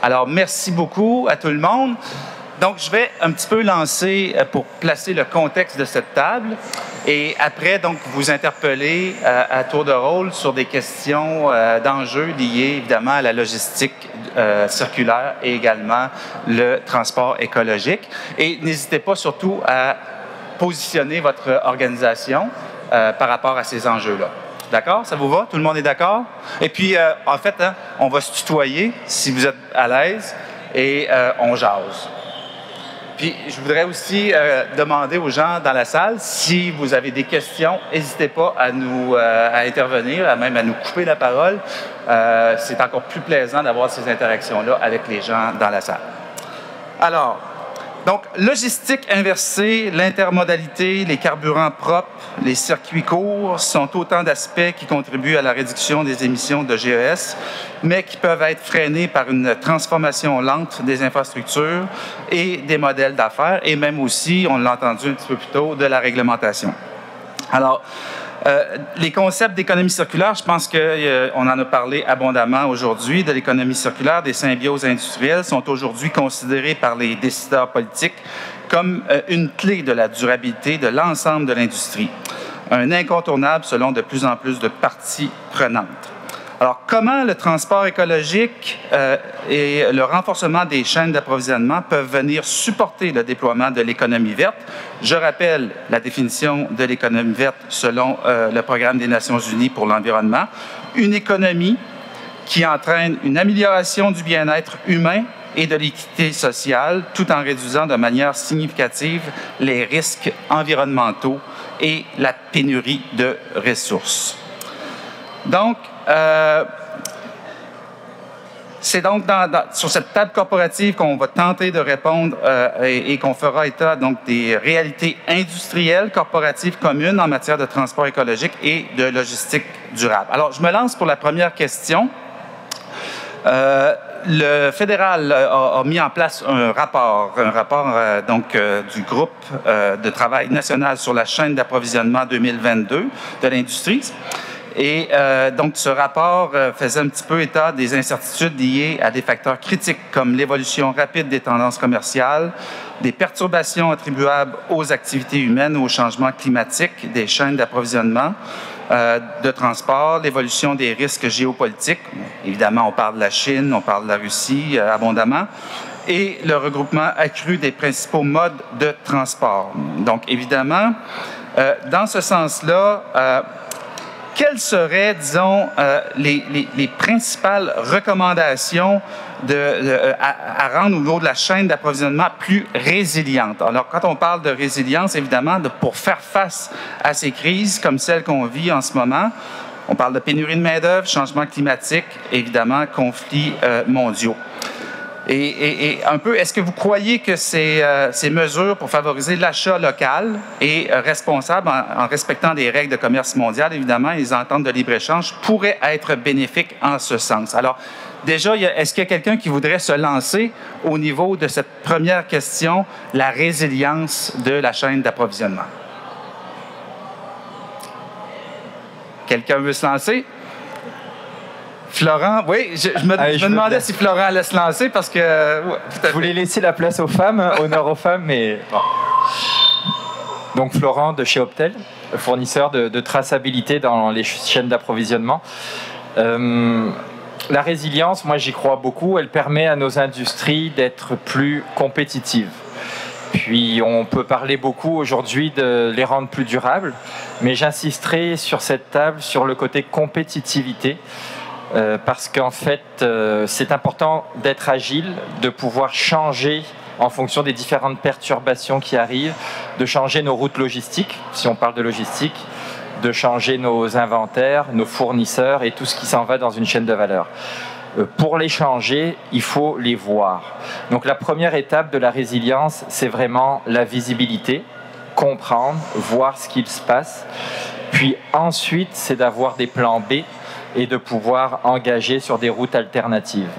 Alors, merci beaucoup à tout le monde. Donc, je vais un petit peu lancer pour placer le contexte de cette table et après, donc, vous interpeller à tour de rôle sur des questions d'enjeux liés évidemment à la logistique circulaire et également le transport écologique. Et n'hésitez pas surtout à positionner votre organisation par rapport à ces enjeux-là. D'accord? Ça vous va? Tout le monde est d'accord? Et puis, en fait, hein, on va se tutoyer si vous êtes à l'aise et on jase. Puis, je voudrais aussi demander aux gens dans la salle, si vous avez des questions, n'hésitez pas à intervenir, même à nous couper la parole. C'est encore plus plaisant d'avoir ces interactions-là avec les gens dans la salle. Alors, donc, logistique inversée, l'intermodalité, les carburants propres, les circuits courts sont autant d'aspects qui contribuent à la réduction des émissions de GES, mais qui peuvent être freinés par une transformation lente des infrastructures et des modèles d'affaires, et même aussi, on l'a entendu un petit peu plus tôt, de la réglementation. Alors, les concepts d'économie circulaire, je pense qu'on en a parlé abondamment aujourd'hui, de l'économie circulaire, des symbioses industrielles, sont aujourd'hui considérés par les décideurs politiques comme une clé de la durabilité de l'ensemble de l'industrie, un incontournable selon de plus en plus de parties prenantes. Alors, comment le transport écologique et le renforcement des chaînes d'approvisionnement peuvent venir supporter le déploiement de l'économie verte? Je rappelle la définition de l'économie verte selon le Programme des Nations unies pour l'environnement. Une économie qui entraîne une amélioration du bien-être humain et de l'équité sociale, tout en réduisant de manière significative les risques environnementaux et la pénurie de ressources. Donc, c'est donc sur cette table corporative qu'on va tenter de répondre et qu'on fera état donc des réalités industrielles corporatives communes en matière de transport écologique et de logistique durable. Alors, je me lance pour la première question. Le fédéral a mis en place un rapport du groupe de travail national sur la chaîne d'approvisionnement 2022 de l'industrie. Et donc, ce rapport faisait un petit peu état des incertitudes liées à des facteurs critiques comme l'évolution rapide des tendances commerciales, des perturbations attribuables aux activités humaines ou au changement climatique des chaînes d'approvisionnement de transport, l'évolution des risques géopolitiques. Évidemment, on parle de la Chine, on parle de la Russie abondamment, et le regroupement accru des principaux modes de transport. Donc, évidemment, dans ce sens-là, quelles seraient, les principales recommandations à rendre au niveau de la chaîne d'approvisionnement plus résiliente? Alors, quand on parle de résilience, évidemment, pour faire face à ces crises comme celles qu'on vit en ce moment, on parle de pénurie de main-d'œuvre, changement climatique, évidemment, conflits mondiaux. Et un peu, est-ce que vous croyez que ces mesures pour favoriser l'achat local et responsable en respectant des règles de commerce mondial, évidemment, et les ententes de libre-échange, pourraient être bénéfiques en ce sens? Alors, déjà, est-ce qu'il y a quelqu'un qui voudrait se lancer au niveau de cette première question, la résilience de la chaîne d'approvisionnement? Quelqu'un veut se lancer? Florent, oui, je me demandais si Florent allait se lancer parce que... je voulais laisser la place aux femmes, honneur aux femmes, mais... Bon. Donc Florent de chez Optel, fournisseur de traçabilité dans les chaînes d'approvisionnement. La résilience, moi j'y crois beaucoup, elle permet à nos industries d'être plus compétitives. Puis on peut parler beaucoup aujourd'hui de les rendre plus durables, mais j'insisterai sur cette table sur le côté compétitivité. Parce qu'en fait, c'est important d'être agile, de pouvoir changer en fonction des différentes perturbations qui arrivent, de changer nos routes logistiques, si on parle de logistique, de changer nos inventaires, nos fournisseurs et tout ce qui s'en va dans une chaîne de valeur. Pour les changer, il faut les voir. Donc la première étape de la résilience, c'est vraiment la visibilité, comprendre, voir ce qu'il se passe. Puis ensuite, c'est d'avoir des plans B et de pouvoir engager sur des routes alternatives.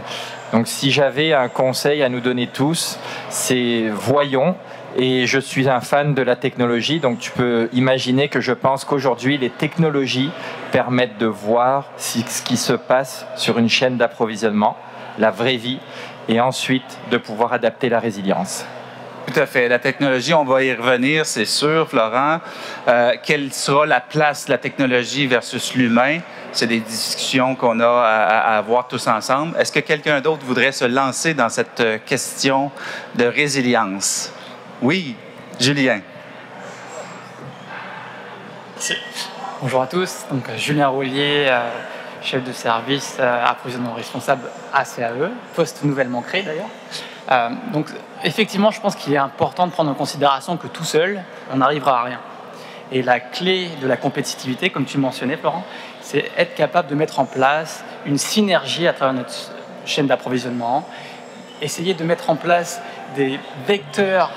Donc si j'avais un conseil à nous donner tous, c'est voyons, et je suis un fan de la technologie, donc tu peux imaginer que je pense qu'aujourd'hui les technologies permettent de voir ce qui se passe sur une chaîne d'approvisionnement la vraie vie, et ensuite de pouvoir adapter la résilience. Tout à fait. La technologie, on va y revenir, c'est sûr, Florent. Quelle sera la place de la technologie versus l'humain? C'est des discussions qu'on a à avoir tous ensemble. Est-ce que quelqu'un d'autre voudrait se lancer dans cette question de résilience? Oui, Julien. Merci. Bonjour à tous. Donc, Julien Rollier, chef de service approvisionnement responsable à CAE, poste nouvellement créé d'ailleurs. Donc, effectivement, je pense qu'il est important de prendre en considération que tout seul, on n'arrivera à rien. Et la clé de la compétitivité, comme tu mentionnais, Florent, c'est être capable de mettre en place une synergie à travers notre chaîne d'approvisionnement, essayer de mettre en place des vecteurs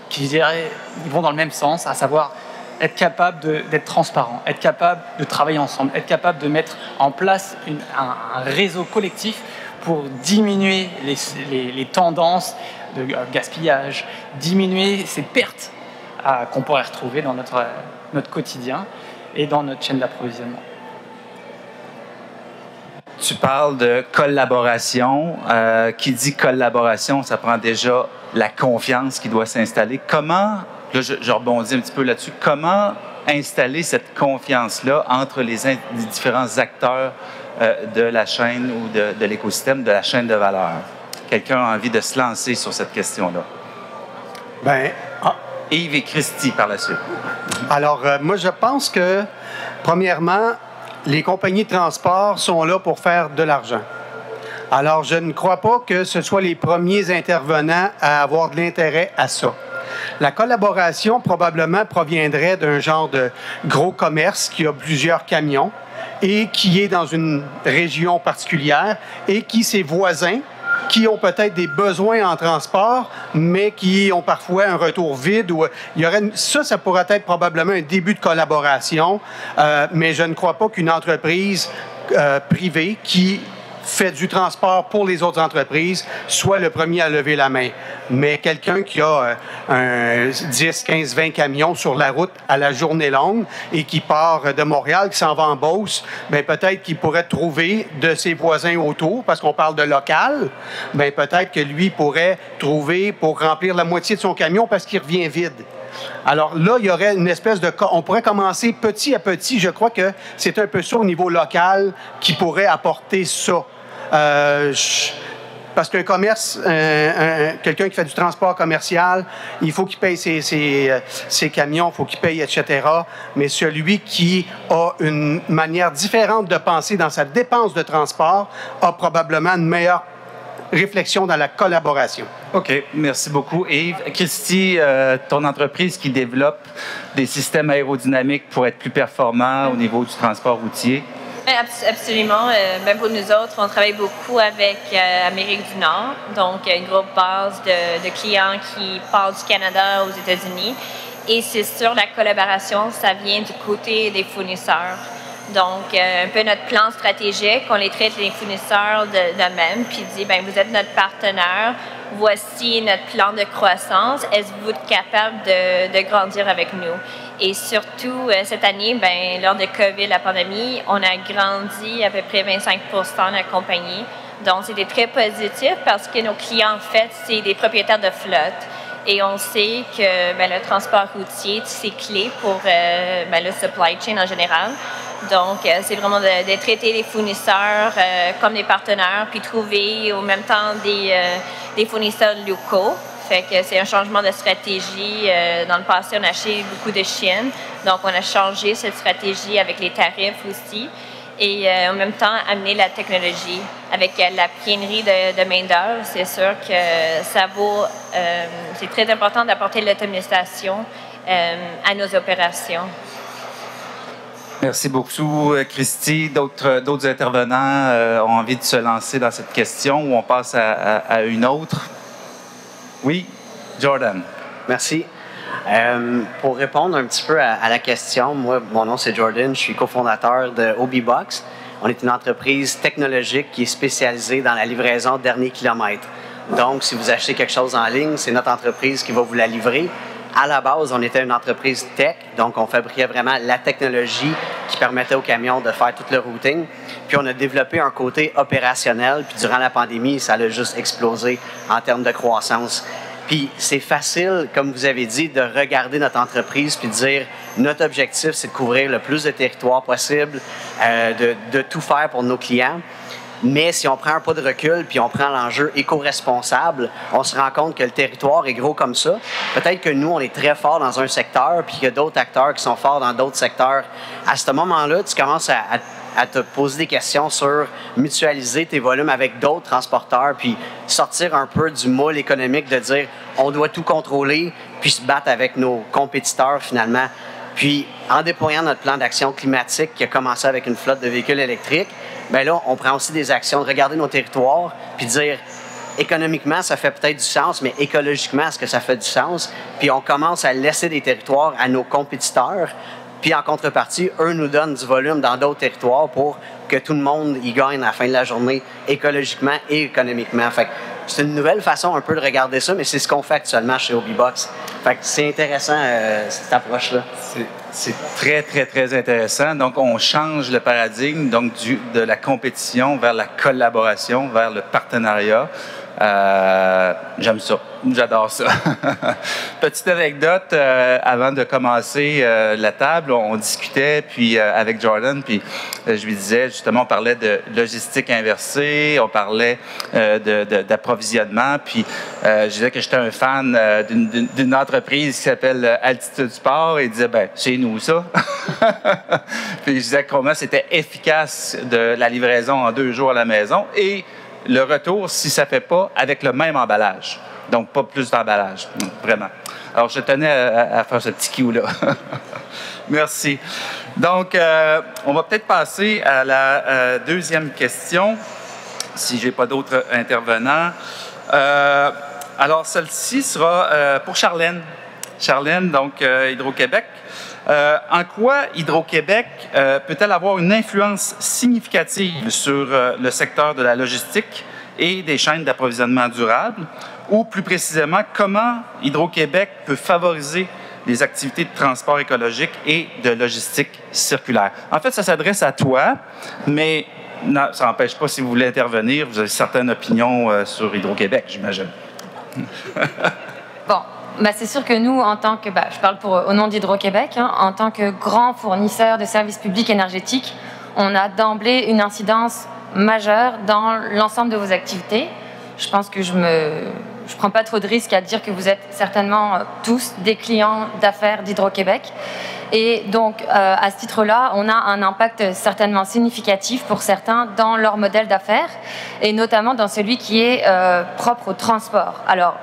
qui, je dirais, vont dans le même sens, à savoir être capable d'être transparent, être capable de travailler ensemble, être capable de mettre en place un réseau collectif pour diminuer les tendances de gaspillage, diminuer ces pertes qu'on pourrait retrouver dans notre quotidien et dans notre chaîne d'approvisionnement. Tu parles de collaboration. Qui dit collaboration, ça prend déjà la confiance qui doit s'installer. Comment, là je rebondis un petit peu là-dessus, comment installer cette confiance-là entre les différents acteurs de la chaîne ou de l'écosystème, de la chaîne de valeur? Quelqu'un a envie de se lancer sur cette question-là? Yves et Christy par la suite. Alors, moi, je pense que, premièrement, les compagnies de transport sont là pour faire de l'argent. Alors, je ne crois pas que ce soit les premiers intervenants à avoir de l'intérêt à ça. La collaboration, probablement, proviendrait d'un genre de gros commerce qui a plusieurs camions et qui est dans une région particulière et qui, ses voisins, qui ont peut-être des besoins en transport, mais qui ont parfois un retour vide. Ça pourrait être probablement un début de collaboration, mais je ne crois pas qu'une entreprise privée qui fait du transport pour les autres entreprises soit le premier à lever la main. Mais quelqu'un qui a 10, 15, 20 camions sur la route à la journée longue et qui part de Montréal, qui s'en va en Beauce, bien, peut-être qu'il pourrait trouver de ses voisins autour, parce qu'on parle de local, bien, peut-être que lui pourrait trouver pour remplir la moitié de son camion parce qu'il revient vide. Alors là, il y aurait une espèce de... On pourrait commencer petit à petit. Je crois que c'est un peu ça au niveau local qui pourrait apporter ça. Parce qu'un commerce, quelqu'un qui fait du transport commercial, il faut qu'il paye ses camions, il faut qu'il paye, etc. Mais celui qui a une manière différente de penser dans sa dépense de transport a probablement une meilleure réflexion dans la collaboration. OK, merci beaucoup. Yves, Christy, ton entreprise qui développe des systèmes aérodynamiques pour être plus performants au niveau du transport routier? Absolument. Même pour nous autres, on travaille beaucoup avec Amérique du Nord, donc une grosse base de clients qui partent du Canada aux États-Unis. Et c'est sûr, la collaboration, ça vient du côté des fournisseurs. Donc, un peu notre plan stratégique, on les traite les fournisseurs de même, puis dit, bien, vous êtes notre partenaire, voici notre plan de croissance, est-ce que vous êtes capable de grandir avec nous? Et surtout, cette année, bien, lors de COVID, la pandémie, on a grandi à peu près 25% de la compagnie. Donc, c'était très positif parce que nos clients, en fait, c'est des propriétaires de flotte. Et on sait que bien, le transport routier, c'est clé pour bien, le supply chain en général. Donc, c'est vraiment de traiter les fournisseurs comme des partenaires, puis trouver au même temps des fournisseurs locaux. Fait que c'est un changement de stratégie. Dans le passé, on a acheté beaucoup de Chine. Donc, on a changé cette stratégie avec les tarifs aussi. Et en même temps, amener la technologie. Avec la pénurie de main-d'œuvre, c'est sûr que ça vaut... c'est très important d'apporter l'automatisation à nos opérations. Merci beaucoup, Christy. D'autres intervenants ont envie de se lancer dans cette question ou on passe à une autre? Oui, Jordan. Merci. Pour répondre un petit peu à la question, moi, mon nom c'est Jordan, je suis cofondateur de ObiBox. On est une entreprise technologique qui est spécialisée dans la livraison dernier kilomètre. Donc, si vous achetez quelque chose en ligne, c'est notre entreprise qui va vous la livrer. À la base, on était une entreprise tech, donc on fabriquait vraiment la technologie qui permettait aux camions de faire tout le routing. Puis on a développé un côté opérationnel, puis durant la pandémie, ça a juste explosé en termes de croissance. Puis c'est facile, comme vous avez dit, de regarder notre entreprise puis de dire notre objectif, c'est de couvrir le plus de territoire possible, de tout faire pour nos clients. Mais si on prend un pas de recul puis on prend l'enjeu éco-responsable, on se rend compte que le territoire est gros comme ça. Peut-être que nous, on est très fort dans un secteur puis qu'il y a d'autres acteurs qui sont forts dans d'autres secteurs. À ce moment-là, tu commences à te poser des questions sur mutualiser tes volumes avec d'autres transporteurs puis sortir un peu du moule économique de dire on doit tout contrôler puis se battre avec nos compétiteurs finalement. Puis, en déployant notre plan d'action climatique qui a commencé avec une flotte de véhicules électriques, bien là, on prend aussi des actions de regarder nos territoires puis dire économiquement, ça fait peut-être du sens, mais écologiquement, est-ce que ça fait du sens? Puis, on commence à laisser des territoires à nos compétiteurs. Puis, en contrepartie, eux nous donnent du volume dans d'autres territoires pour que tout le monde y gagne à la fin de la journée, écologiquement et économiquement. Fait que c'est une nouvelle façon un peu de regarder ça, mais c'est ce qu'on fait actuellement chez ObiBox. Fait que c'est intéressant, cette approche-là. C'est très, très, très intéressant. Donc, on change le paradigme donc de la compétition vers la collaboration, vers le partenariat. J'aime ça. J'adore ça. Petite anecdote, avant de commencer la table, on discutait puis avec Jordan, puis je lui disais, justement, on parlait de logistique inversée, on parlait d'approvisionnement, puis je disais que j'étais un fan d'une entreprise qui s'appelle Altitude Sport, et il disait, ben chez nous, ça. Puis je disais comment c'était efficace de la livraison en 2 jours à la maison, et le retour, si ça ne fait pas, avec le même emballage. Donc, pas plus d'emballage, vraiment. Alors, je tenais à faire ce petit coup-là. Merci. Donc, on va peut-être passer à la deuxième question, si je n'ai pas d'autres intervenants. Alors, celle-ci sera pour Charlène. Charlène, donc, Hydro-Québec. En quoi Hydro-Québec peut-elle avoir une influence significative sur le secteur de la logistique et des chaînes d'approvisionnement durable? Ou plus précisément, comment Hydro-Québec peut favoriser les activités de transport écologique et de logistique circulaire? En fait, ça s'adresse à toi, mais non, ça n'empêche pas, si vous voulez intervenir, vous avez certaines opinions sur Hydro-Québec, j'imagine. Bon. Ben, c'est sûr que nous, en tant que, je parle au nom d'Hydro-Québec, en tant que grand fournisseur de services publics énergétiques, on a d'emblée une incidence majeure dans l'ensemble de vos activités. Je pense que je prends pas trop de risques à dire que vous êtes certainement tous des clients d'affaires d'Hydro-Québec. Et donc, à ce titre-là, on a un impact certainement significatif pour certains dans leur modèle d'affaires, et notamment dans celui qui est propre au transport. Alors,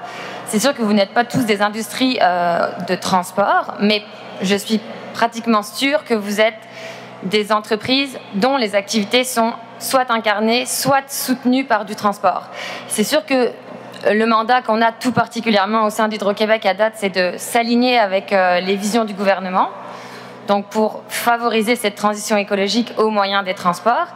c'est sûr que vous n'êtes pas tous des industries de transport, mais je suis pratiquement sûre que vous êtes des entreprises dont les activités sont soit incarnées, soit soutenues par du transport. C'est sûr que le mandat qu'on a tout particulièrement au sein d'Hydro-Québec à date, c'est de s'aligner avec les visions du gouvernement, donc pour favoriser cette transition écologique au moyen des transports.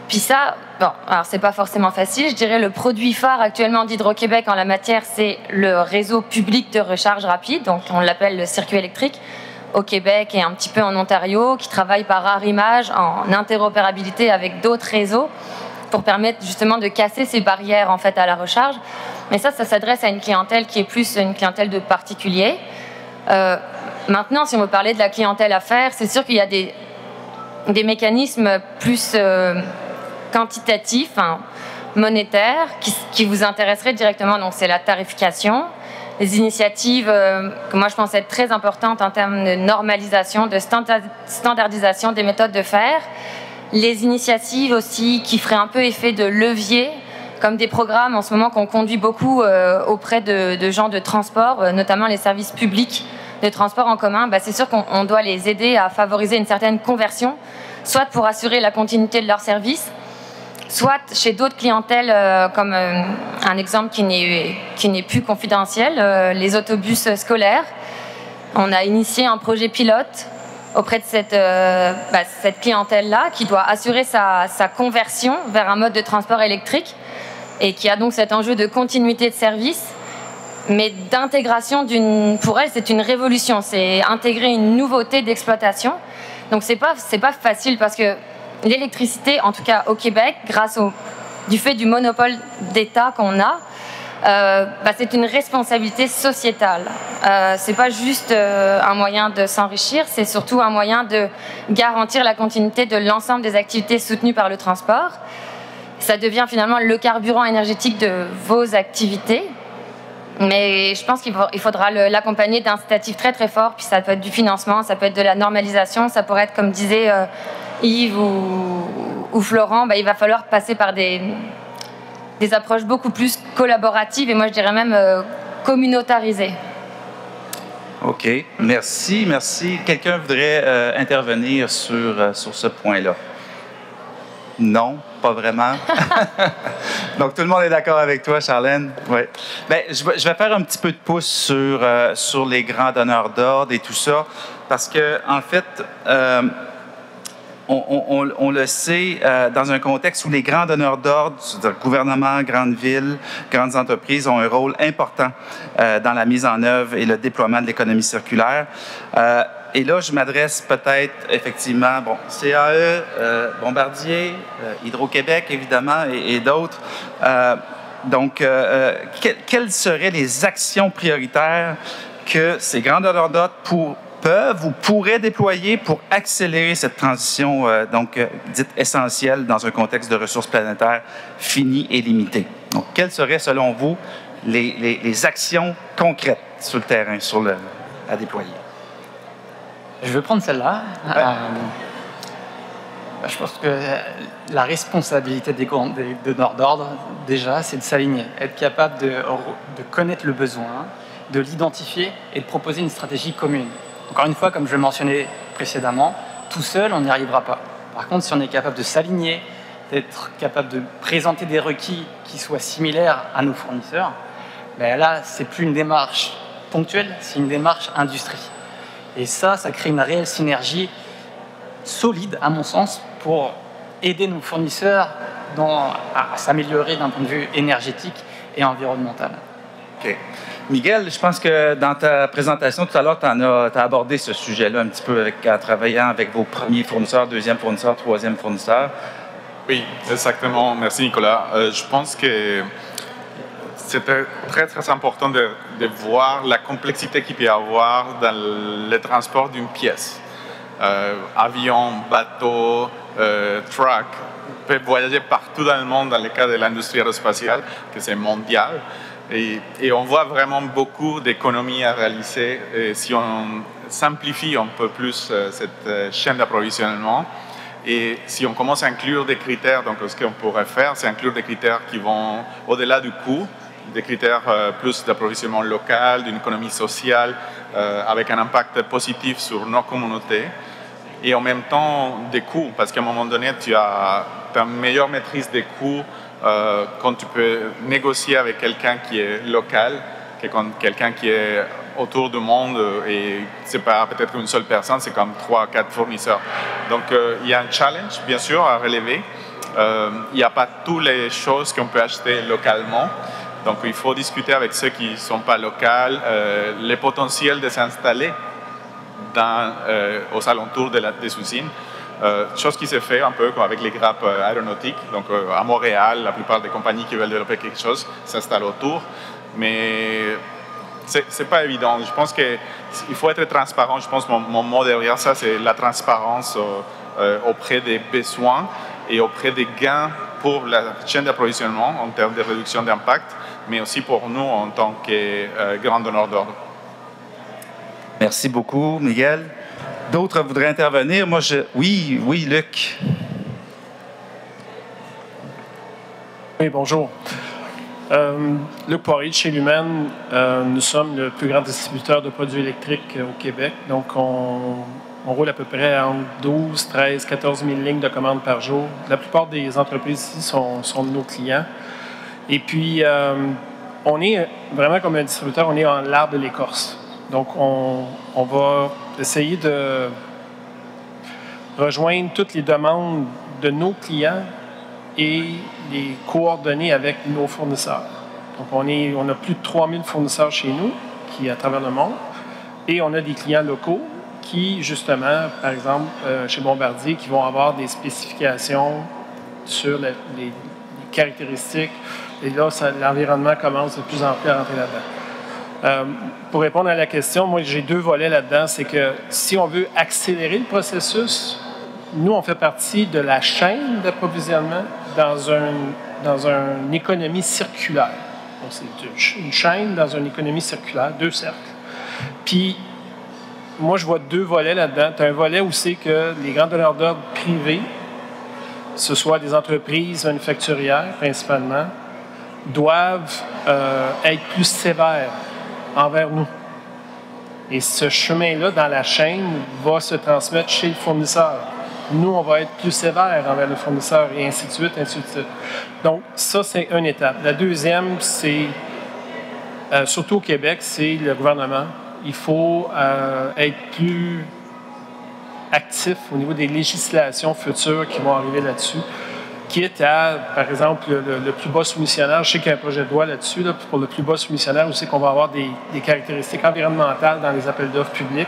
Puis ça, bon, alors c'est pas forcément facile. Je dirais le produit phare actuellement d'Hydro-Québec en la matière, c'est le réseau public de recharge rapide, donc on l'appelle le circuit électrique, au Québec et un petit peu en Ontario, qui travaille par arrimage en interopérabilité avec d'autres réseaux pour permettre justement de casser ces barrières en fait à la recharge. Mais ça s'adresse à une clientèle qui est plus une clientèle de particuliers. Maintenant, si on veut parler de la clientèle affaires, c'est sûr qu'il y a des mécanismes plus quantitatifs, monétaires, qui vous intéresseraient directement. Donc, c'est la tarification, les initiatives que moi je pense être très importantes en termes de normalisation, de standardisation des méthodes de faire, les initiatives aussi qui feraient un peu effet de levier, comme des programmes en ce moment qu'on conduit beaucoup auprès de gens de transport, notamment les services publics de transport en commun. C'est sûr qu'on doit les aider à favoriser une certaine conversion, soit pour assurer la continuité de leur service, soit chez d'autres clientèles, comme un exemple qui n'est plus confidentiel, les autobus scolaires. On a initié un projet pilote auprès de cette clientèle-là qui doit assurer sa conversion vers un mode de transport électrique et qui a donc cet enjeu de continuité de service. mais d'intégration pour elle, c'est une révolution. C'est intégrer une nouveauté d'exploitation. Donc, c'est pas facile parce que l'électricité, en tout cas au Québec, du fait du monopole d'État qu'on a, c'est une responsabilité sociétale. C'est pas juste un moyen de s'enrichir, c'est surtout un moyen de garantir la continuité de l'ensemble des activités soutenues par le transport. Ça devient finalement le carburant énergétique de vos activités. Mais je pense qu'il faudra l'accompagner d'incitatifs très très forts, puis ça peut être du financement, ça peut être de la normalisation, ça pourrait être, comme disait Yves ou Florent, il va falloir passer par des approches beaucoup plus collaboratives et moi je dirais même communautarisées. OK, merci. Quelqu'un voudrait intervenir sur ce point-là? Non, pas vraiment. Donc, tout le monde est d'accord avec toi, Charlène? Oui. Bien, je vais faire un petit peu de pouce sur les grands donneurs d'ordre et tout ça, parce que en fait, on le sait, dans un contexte où les grands donneurs d'ordre, c'est-à-dire gouvernement, grandes villes, grandes entreprises, ont un rôle important dans la mise en œuvre et le déploiement de l'économie circulaire. Et là, je m'adresse peut-être, effectivement, CAE, Bombardier, Hydro-Québec, évidemment, et d'autres. Quelles seraient les actions prioritaires que ces grands donneurs d'ordre peuvent ou pourraient déployer pour accélérer cette transition, dite essentielle dans un contexte de ressources planétaires finies et limitées? Donc, quelles seraient, selon vous, les actions concrètes sur le terrain, à déployer? Je vais prendre celle-là. Ouais. Je pense que la responsabilité des donneurs d'ordre, déjà, c'est de s'aligner, être capable de connaître le besoin, de l'identifier et de proposer une stratégie commune. Encore une fois, comme je le mentionnais précédemment, tout seul, on n'y arrivera pas. Par contre, si on est capable de s'aligner, d'être capable de présenter des requis qui soient similaires à nos fournisseurs, là, c'est plus une démarche ponctuelle, c'est une démarche industrie. Et ça crée une réelle synergie solide, à mon sens, pour aider nos fournisseurs à s'améliorer d'un point de vue énergétique et environnemental. OK. Miguel, je pense que dans ta présentation tout à l'heure, tu as abordé ce sujet-là un petit peu en travaillant avec vos premiers fournisseurs, deuxième fournisseur, troisième fournisseur. Oui, exactement. Merci, Nicolas. Je pense que c'est très, très important de voir la complexité qu'il peut y avoir dans le transport d'une pièce. Avion, bateau, truck, peut voyager partout dans le monde dans le cas de l'industrie aérospatiale, que c'est mondial. Et on voit vraiment beaucoup d'économies à réaliser si on simplifie un peu plus cette chaîne d'approvisionnement. Et si on commence à inclure des critères, donc ce qu'on pourrait faire, c'est inclure des critères qui vont au-delà du coût, des critères plus d'approvisionnement local, d'une économie sociale, avec un impact positif sur nos communautés, et en même temps des coûts, parce qu'à un moment donné, tu as une meilleure maîtrise des coûts quand tu peux négocier avec quelqu'un qui est local, que quand quelqu'un qui est autour du monde, et c'est pas peut-être une seule personne, c'est comme 3 ou 4 fournisseurs. Donc il y a un challenge, bien sûr, à relever. Il n'y a pas toutes les choses qu'on peut acheter localement. Donc, il faut discuter avec ceux qui ne sont pas locaux, les potentiels de s'installer aux alentours des usines. Chose qui se fait un peu comme avec les grappes aéronautiques. Donc, à Montréal, la plupart des compagnies qui veulent développer quelque chose s'installent autour. Mais ce n'est pas évident. Je pense qu'il faut être transparent. Je pense que mon mot derrière ça, c'est la transparence auprès des besoins et auprès des gains pour la chaîne d'approvisionnement en termes de réduction d'impact, mais aussi pour nous en tant que grand donneur d'ordre. Merci beaucoup, Miguel. D'autres voudraient intervenir? Oui, Luc. Oui, bonjour. Luc Poirier de chez Lumen. Nous sommes le plus grand distributeur de produits électriques au Québec. Donc, on roule à peu près entre 12, 13, 14 000 lignes de commandes par jour. La plupart des entreprises ici sont de nos clients. Et puis, on est vraiment comme un distributeur, on est en l'arbre de l'écorce. Donc, on va essayer de rejoindre toutes les demandes de nos clients et les coordonner avec nos fournisseurs. Donc, on a plus de 3000 fournisseurs chez nous qui à travers le monde. Et on a des clients locaux qui, justement, par exemple, chez Bombardier, qui vont avoir des spécifications sur les caractéristiques. Et là, l'environnement commence de plus en plus à rentrer là-dedans. Pour répondre à la question, moi, j'ai 2 volets là-dedans. C'est que si on veut accélérer le processus, nous, on fait partie de la chaîne d'approvisionnement dans une économie circulaire. Donc, c'est une chaîne dans une économie circulaire, 2 cercles. Puis, moi, je vois 2 volets là-dedans. Tu as un volet où c'est que les grands donneurs d'ordre privés, ce soit des entreprises manufacturières principalement, doivent être plus sévères envers nous. Et ce chemin-là, dans la chaîne, va se transmettre chez le fournisseur. Nous, on va être plus sévères envers le fournisseur, et ainsi de suite, ainsi de suite. Donc, ça, c'est une étape. La deuxième, c'est, surtout au Québec, c'est le gouvernement. Il faut être plus actif au niveau des législations futures qui vont arriver là-dessus, quitte à, par exemple, le plus bas soumissionnaire. Je sais qu'il y a un projet de loi là-dessus, là, pour le plus bas soumissionnaire, où c'est qu'on va avoir des caractéristiques environnementales dans les appels d'offres publics,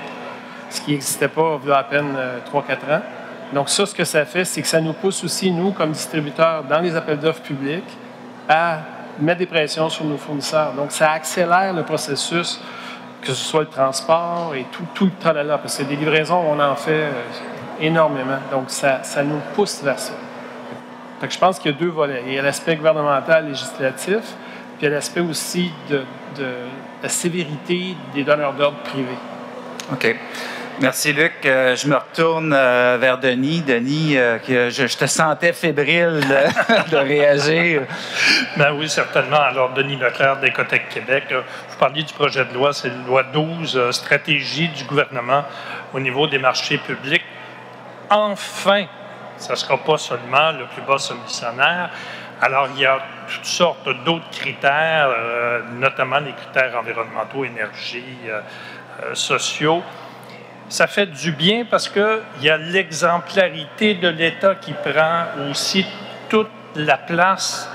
ce qui n'existait pas il y a à peine 3-4 ans. Donc ça, ce que ça fait, c'est que ça nous pousse aussi, nous, comme distributeurs, dans les appels d'offres publics, à mettre des pressions sur nos fournisseurs. Donc ça accélère le processus, que ce soit le transport et tout le tralala, parce que des livraisons, on en fait énormément. Donc ça nous pousse vers ça. Fait que je pense qu'il y a 2 volets. Il y a l'aspect gouvernemental, législatif, puis il y a l'aspect aussi de la sévérité des donneurs d'ordre privés. OK. Merci, Luc. Je me retourne vers Denis. Denis, je te sentais fébrile de réagir. Ben oui, certainement. Alors, Denis Leclerc d'Écotech Québec. Vous parliez du projet de loi, c'est la loi 12, stratégie du gouvernement au niveau des marchés publics. Enfin, ça ne sera pas seulement le plus bas soumissionnaire. Alors, il y a toutes sortes d'autres critères, notamment les critères environnementaux, énergie, sociaux. Ça fait du bien parce qu'il y a l'exemplarité de l'État qui prend aussi toute la place.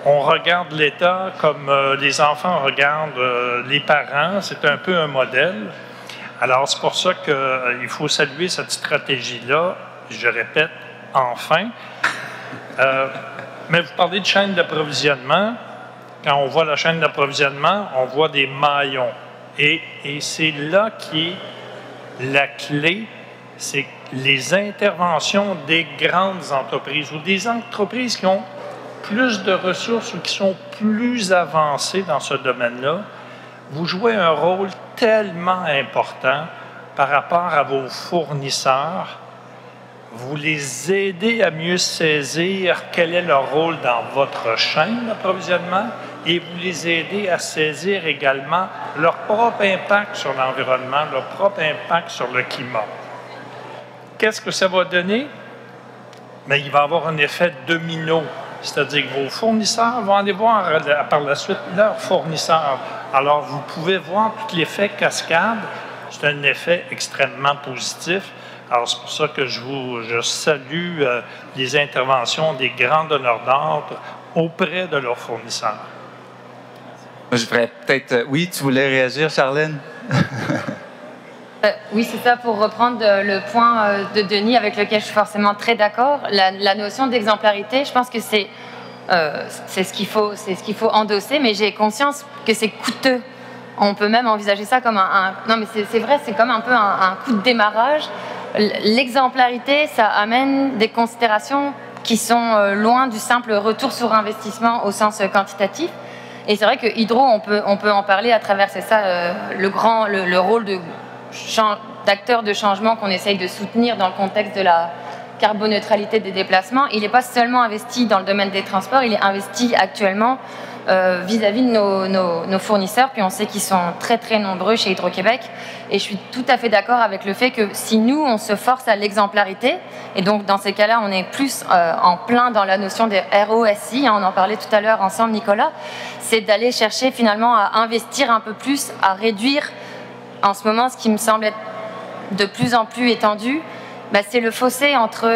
On regarde l'État comme les enfants regardent les parents. C'est un peu un modèle. Alors, c'est pour ça qu'il faut saluer cette stratégie-là. Je répète, enfin. Mais vous parlez de chaîne d'approvisionnement. Quand on voit la chaîne d'approvisionnement, on voit des maillons. Et c'est là qui est la clé, c'est les interventions des grandes entreprises ou des entreprises qui ont plus de ressources ou qui sont plus avancées dans ce domaine-là. Vous jouez un rôle tellement important par rapport à vos fournisseurs. Vous les aidez à mieux saisir quel est leur rôle dans votre chaîne d'approvisionnement et vous les aidez à saisir également leur propre impact sur l'environnement, leur propre impact sur le climat. Qu'est-ce que ça va donner? Bien, il va y avoir un effet domino, c'est-à-dire que vos fournisseurs vont aller voir par la suite leurs fournisseurs. Alors, vous pouvez voir tout l'effet cascade. C'est un effet extrêmement positif. Alors, c'est pour ça que je salue les interventions des grands donneurs d'ordre auprès de leurs fournisseurs. Je voudrais peut-être... Oui, tu voulais réagir, Charlène? Oui, c'est ça, pour reprendre le point de Denis, avec lequel je suis forcément très d'accord. La notion d'exemplarité, je pense que c'est ce qu'il faut endosser, mais j'ai conscience que c'est coûteux. On peut même envisager ça comme non, mais c'est vrai, c'est comme un peu un coup de démarrage. L'exemplarité, ça amène des considérations qui sont loin du simple retour sur investissement au sens quantitatif. Et c'est vrai que Hydro, on peut en parler à travers, c'est ça, le rôle d'acteur de changement qu'on essaye de soutenir dans le contexte de la carboneutralité des déplacements. Il n'est pas seulement investi dans le domaine des transports, il est investi actuellement vis-à-vis de nos fournisseurs, puis on sait qu'ils sont très très nombreux chez Hydro-Québec, et je suis tout à fait d'accord avec le fait que si nous on se force à l'exemplarité, et donc dans ces cas-là on est plus en plein dans la notion des ROSI, on en parlait tout à l'heure ensemble Nicolas, c'est d'aller chercher finalement à investir un peu plus, à réduire en ce moment ce qui me semble être de plus en plus étendu, c'est le fossé entre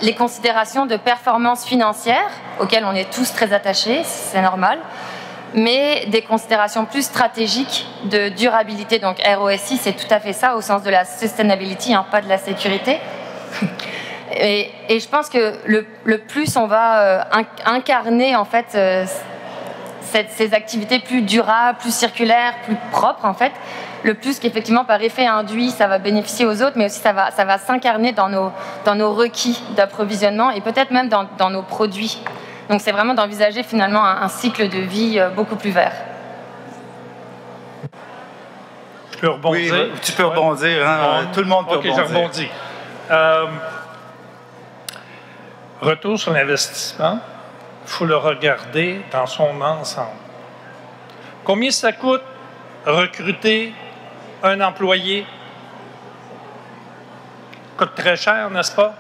les considérations de performance financière, auxquelles on est tous très attachés, c'est normal, mais des considérations plus stratégiques de durabilité. Donc ROSI, c'est tout à fait ça, au sens de la sustainability, hein, pas de la sécurité. Et je pense que le plus on va incarner en fait ces activités plus durables, plus circulaires, plus propres en fait, le plus qu'effectivement par effet induit ça va bénéficier aux autres, mais aussi ça va s'incarner dans nos requis d'approvisionnement et peut-être même dans nos produits. Donc c'est vraiment d'envisager finalement un cycle de vie beaucoup plus vert. Je peux rebondir? Oui, tu peux rebondir. Hein? Tout le monde peut rebondir. OK, je rebondis. Retour sur l'investissement, il faut le regarder dans son ensemble. Combien ça coûte recruter un employé? Coûte très cher, n'est-ce pas?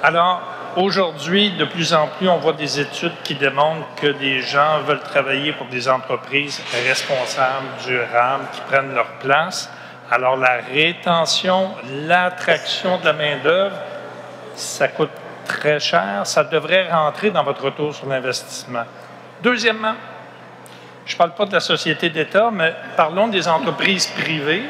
Alors, aujourd'hui, de plus en plus, on voit des études qui démontrent que des gens veulent travailler pour des entreprises responsables, durables, qui prennent leur place. Alors, la rétention, l'attraction de la main-d'œuvre, ça coûte très cher. Ça devrait rentrer dans votre retour sur l'investissement. Deuxièmement, je ne parle pas de la société d'État, mais parlons des entreprises privées.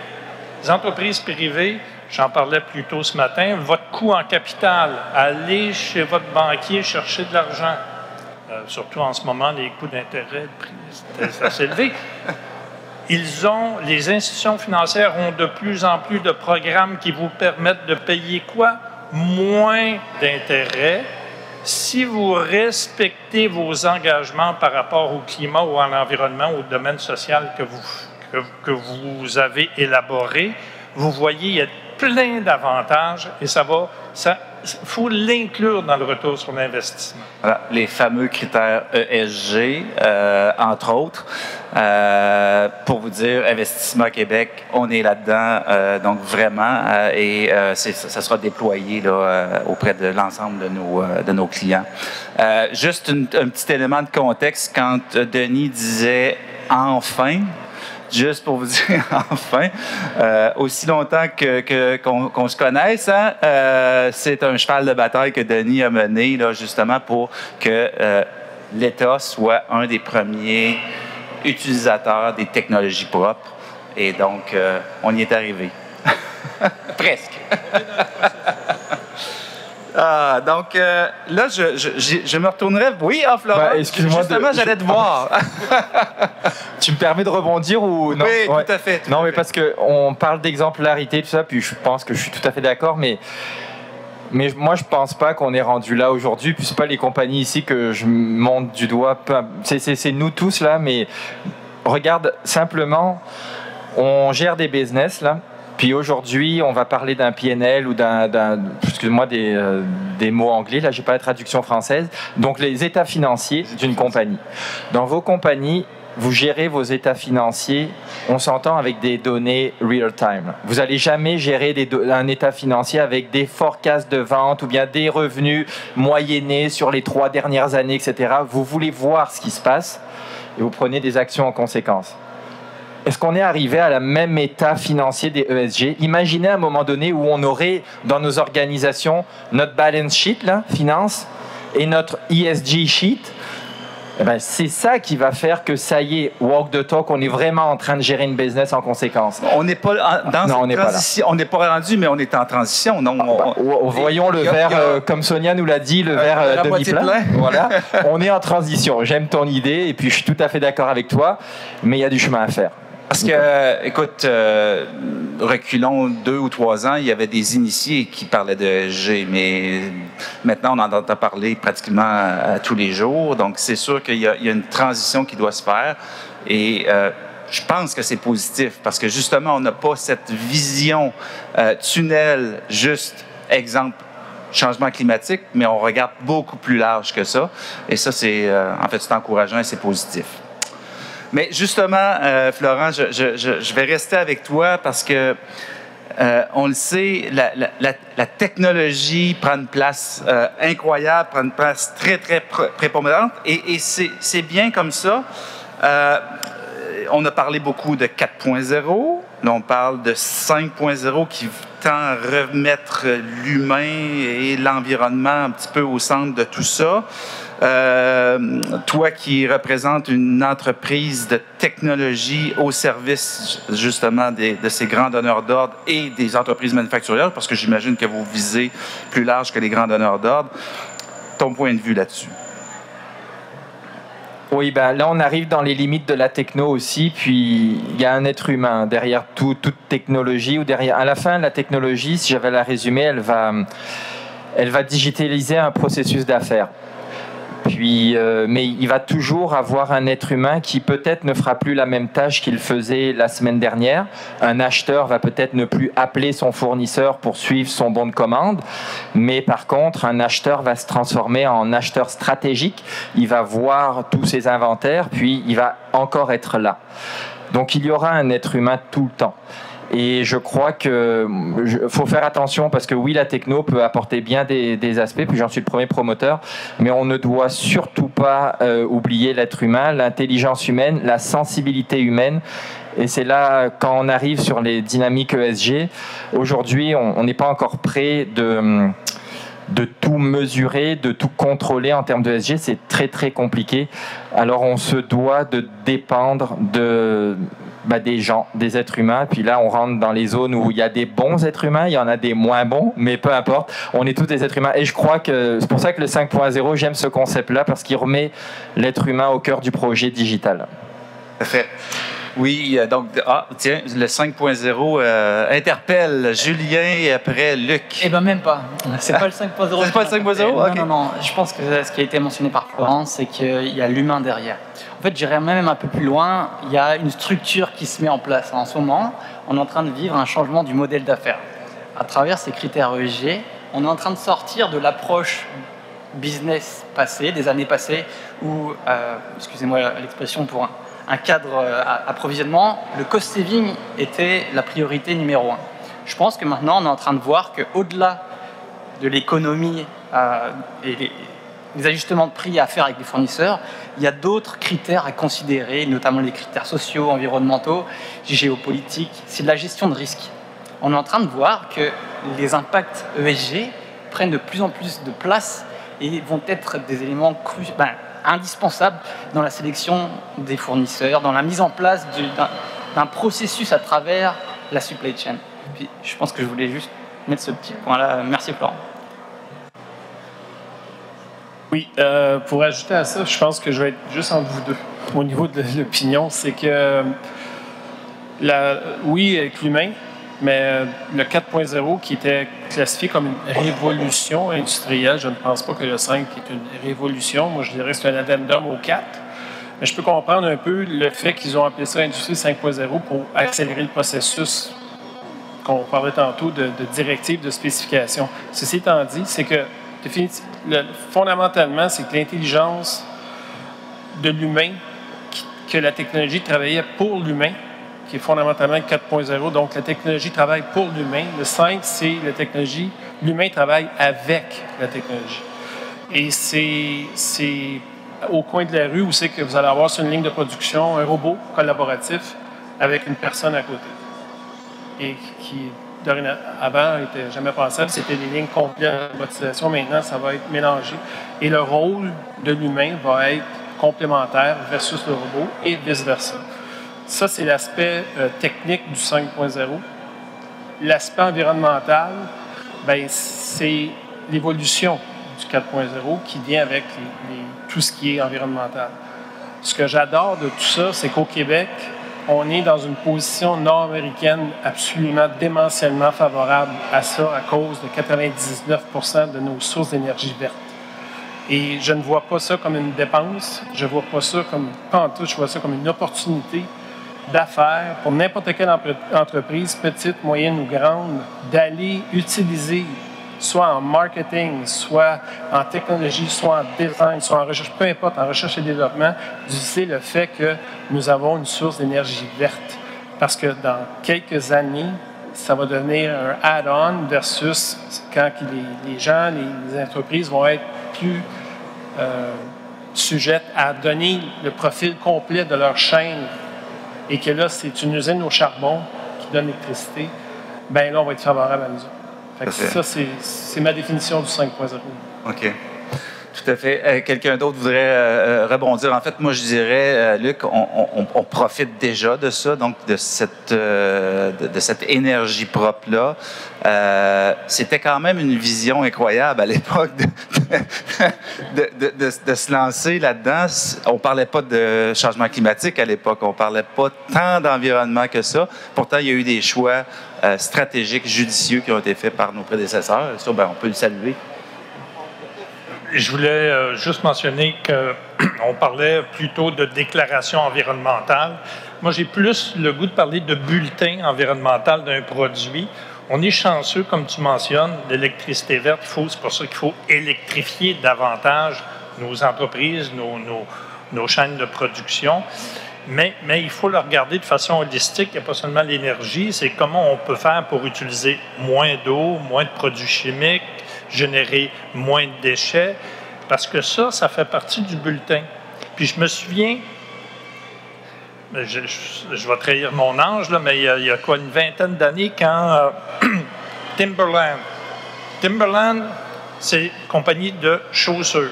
Les entreprises privées, j'en parlais plus tôt ce matin, votre coût en capital, allez chez votre banquier chercher de l'argent. Surtout en ce moment, les coûts d'intérêt, c'est assez élevé. Les institutions financières ont de plus en plus de programmes qui vous permettent de payer quoi? Moins d'intérêt. Si vous respectez vos engagements par rapport au climat ou à l'environnement, au domaine social que vous avez élaboré, vous voyez, il y a plein d'avantages et faut l'inclure dans le retour sur l'investissement. Voilà, les fameux critères ESG, entre autres. Pour vous dire, Investissement Québec, on est là-dedans, donc vraiment, et ça sera déployé là, auprès de l'ensemble de nos clients. Juste un petit élément de contexte, quand Denis disait « enfin », juste pour vous dire, enfin, aussi longtemps qu'on se connaisse, hein, c'est un cheval de bataille que Denis a mené, là, justement, pour que l'État soit un des premiers utilisateurs des technologies propres. Et donc, on y est arrivé. Presque. Donc, là, je me retournerai. Oui, Florent, excuse-moi. Justement, j'allais te voir. Tu me permets de rebondir ou non? Oui, ouais. Tout à fait. Non, mais parce qu'on parle d'exemplarité, tout ça, puis je pense que je suis tout à fait d'accord, mais moi, je pense pas qu'on est rendu là aujourd'hui, puis c'est pas les compagnies ici que je monte du doigt. C'est nous tous, là, mais regarde, simplement, on gère des business, là. Puis aujourd'hui, on va parler d'un PNL ou excuse-moi, des mots anglais, là, j'ai pas la traduction française. Donc, les états financiers d'une compagnie. Dans vos compagnies, vous gérez vos états financiers, on s'entend avec des données real-time. Vous n'allez jamais gérer un état financier avec des forecasts de vente ou bien des revenus moyennés sur les 3 dernières années, etc. Vous voulez voir ce qui se passe et vous prenez des actions en conséquence. Est-ce qu'on est arrivé à la même état financier des ESG? Imaginez à un moment donné où on aurait dans nos organisations notre balance sheet, là, finance, et notre ESG sheet. Eh ben, c'est ça qui va faire que ça y est, walk the talk, on est vraiment en train de gérer une business en conséquence. On n'est pas dans cette transition. On n'est pas rendu, mais on est en transition. Non, voyons le verre, comme Sonia nous l'a dit, le verre demi-plein. Voilà. On est en transition. J'aime ton idée et puis je suis tout à fait d'accord avec toi, mais il y a du chemin à faire. Parce que, écoute, reculons 2 ou 3 ans, il y avait des initiés qui parlaient de ESG, mais maintenant, on en entend parler pratiquement tous les jours. Donc, c'est sûr qu'il y a une transition qui doit se faire. Et je pense que c'est positif parce que, justement, on n'a pas cette vision tunnel, juste exemple, changement climatique, mais on regarde beaucoup plus large que ça. Et ça, c'est encourageant et c'est positif. Mais justement, Florent, je vais rester avec toi parce que on le sait, la technologie prend une place incroyable, prend une place très, très prépondérante et c'est bien comme ça. on a parlé beaucoup de 4.0. Là, on parle de 5.0 qui tend à remettre l'humain et l'environnement un petit peu au centre de tout ça. Toi qui représentes une entreprise de technologie au service justement de ces grands donneurs d'ordre et des entreprises manufacturières, parce que j'imagine que vous visez plus large que les grands donneurs d'ordre, ton point de vue là-dessus? Oui, ben là on arrive dans les limites de la techno aussi, puis il y a un être humain derrière toute technologie, ou derrière. À la fin, la technologie, si j'avais à la résumer, elle va digitaliser un processus d'affaires. Puis, mais il va toujours avoir un être humain qui peut-être ne fera plus la même tâche qu'il faisait la semaine dernière. Un acheteur va peut-être ne plus appeler son fournisseur pour suivre son bon de commande, mais par contre, un acheteur va se transformer en acheteur stratégique. Il va voir tous ses inventaires, puis il va encore être là. Donc, il y aura un être humain tout le temps. Et je crois que faut faire attention parce que oui, la techno peut apporter bien des aspects, puis j'en suis le premier promoteur, mais on ne doit surtout pas oublier l'être humain, l'intelligence humaine, la sensibilité humaine. Et c'est là, quand on arrive sur les dynamiques ESG, aujourd'hui, on n'est pas encore prêt de tout mesurer, de tout contrôler en termes de ESG. C'est très, très compliqué. Alors, on se doit de dépendre des gens, des êtres humains. Puis là, on rentre dans les zones où il y a des bons êtres humains, il y en a des moins bons, mais peu importe, on est tous des êtres humains. Et je crois que c'est pour ça que le 5.0, j'aime ce concept-là, parce qu'il remet l'être humain au cœur du projet digital. Parfait. Oui, donc, tiens, le 5.0 interpelle Julien et après Luc. Eh bien, même pas. C'est pas le 5.0. C'est pas le 5.0? Non, non. Je pense que ce qui a été mentionné par Florence, c'est qu'il y a l'humain derrière. En fait, j'irais même un peu plus loin. Il y a une structure qui se met en place. En ce moment, on est en train de vivre un changement du modèle d'affaires. À travers ces critères ESG, on est en train de sortir de l'approche business passée, des années passées, où, excusez-moi l'expression pour un cadre approvisionnement, le cost saving était la priorité numéro 1. Je pense que maintenant, on est en train de voir qu'au-delà de l'économie et les ajustements de prix à faire avec les fournisseurs, il y a d'autres critères à considérer, notamment les critères sociaux, environnementaux, géopolitiques. C'est de la gestion de risque. On est en train de voir que les impacts ESG prennent de plus en plus de place et vont être des éléments indispensables dans la sélection des fournisseurs, dans la mise en place d'un processus à travers la supply chain. Puis, je pense que je voulais juste mettre ce petit point-là. Merci Florent. Oui, pour ajouter à ça, je pense que je vais être juste entre vous deux. Au niveau de l'opinion, c'est que oui, avec l'humain, mais le 4.0 qui était classifié comme une révolution industrielle, je ne pense pas que le 5 est une révolution. Moi, je dirais que c'est un addendum au 4. Mais je peux comprendre un peu le fait qu'ils ont appelé ça Industrie 5.0 pour accélérer le processus qu'on parlait tantôt de directives, de spécifications. Ceci étant dit, c'est que fondamentalement, c'est que l'intelligence de l'humain, que la technologie travaillait pour l'humain, qui est fondamentalement le 4.0. Donc, la technologie travaille pour l'humain. Le 5, c'est la technologie. L'humain travaille avec la technologie. Et c'est au coin de la rue où c'est que vous allez avoir sur une ligne de production un robot collaboratif avec une personne à côté. Et qui, avant, n'était jamais pensable. C'était des lignes complètes de robotisation. Maintenant, ça va être mélangé. Et le rôle de l'humain va être complémentaire versus le robot et vice-versa. Ça, c'est l'aspect technique du 5.0. L'aspect environnemental, c'est l'évolution du 4.0 qui vient avec tout ce qui est environnemental. Ce que j'adore de tout ça, c'est qu'au Québec, on est dans une position nord-américaine absolument démentiellement favorable à ça à cause de 99% de nos sources d'énergie verte. Et je ne vois pas ça comme une dépense, je ne vois pas ça comme pantoute, je vois ça comme une opportunité d'affaires pour n'importe quelle entreprise, petite, moyenne ou grande, d'aller utiliser, soit en marketing, soit en technologie, soit en design, soit en recherche, peu importe, en recherche et développement, d'utiliser le fait que nous avons une source d'énergie verte. Parce que dans quelques années, ça va devenir un add-on versus quand les gens, les entreprises vont être plus sujettes à donner le profil complet de leur chaîne et que là, c'est une usine au charbon qui donne l'électricité, bien là, on va être favorable à nous autres. Fait que ça, c'est ma définition du 5.0. OK. Tout à fait. Quelqu'un d'autre voudrait rebondir. En fait, moi, je dirais, Luc, on profite déjà de ça, donc de cette énergie propre-là. C'était quand même une vision incroyable à l'époque de se lancer là-dedans. On parlait pas de changement climatique à l'époque. On parlait pas tant d'environnement que ça. Pourtant, il y a eu des choix stratégiques, judicieux qui ont été faits par nos prédécesseurs. Ça, ben, on peut le saluer. Je voulais juste mentionner qu'on parlait plutôt de déclaration environnementale. Moi, j'ai plus le goût de parler de bulletin environnemental d'un produit. On est chanceux, comme tu mentionnes, l'électricité verte. C'est pour ça qu'il faut électrifier davantage nos entreprises, nos chaînes de production. Mais il faut le regarder de façon holistique. Il n'y a pas seulement l'énergie, c'est comment on peut faire pour utiliser moins d'eau, moins de produits chimiques, générer moins de déchets, parce que ça fait partie du bulletin. Puis je me souviens, je vais trahir mon âge, là, mais il y a quoi, une vingtaine d'années, quand Timberland, c'est une compagnie de chaussures.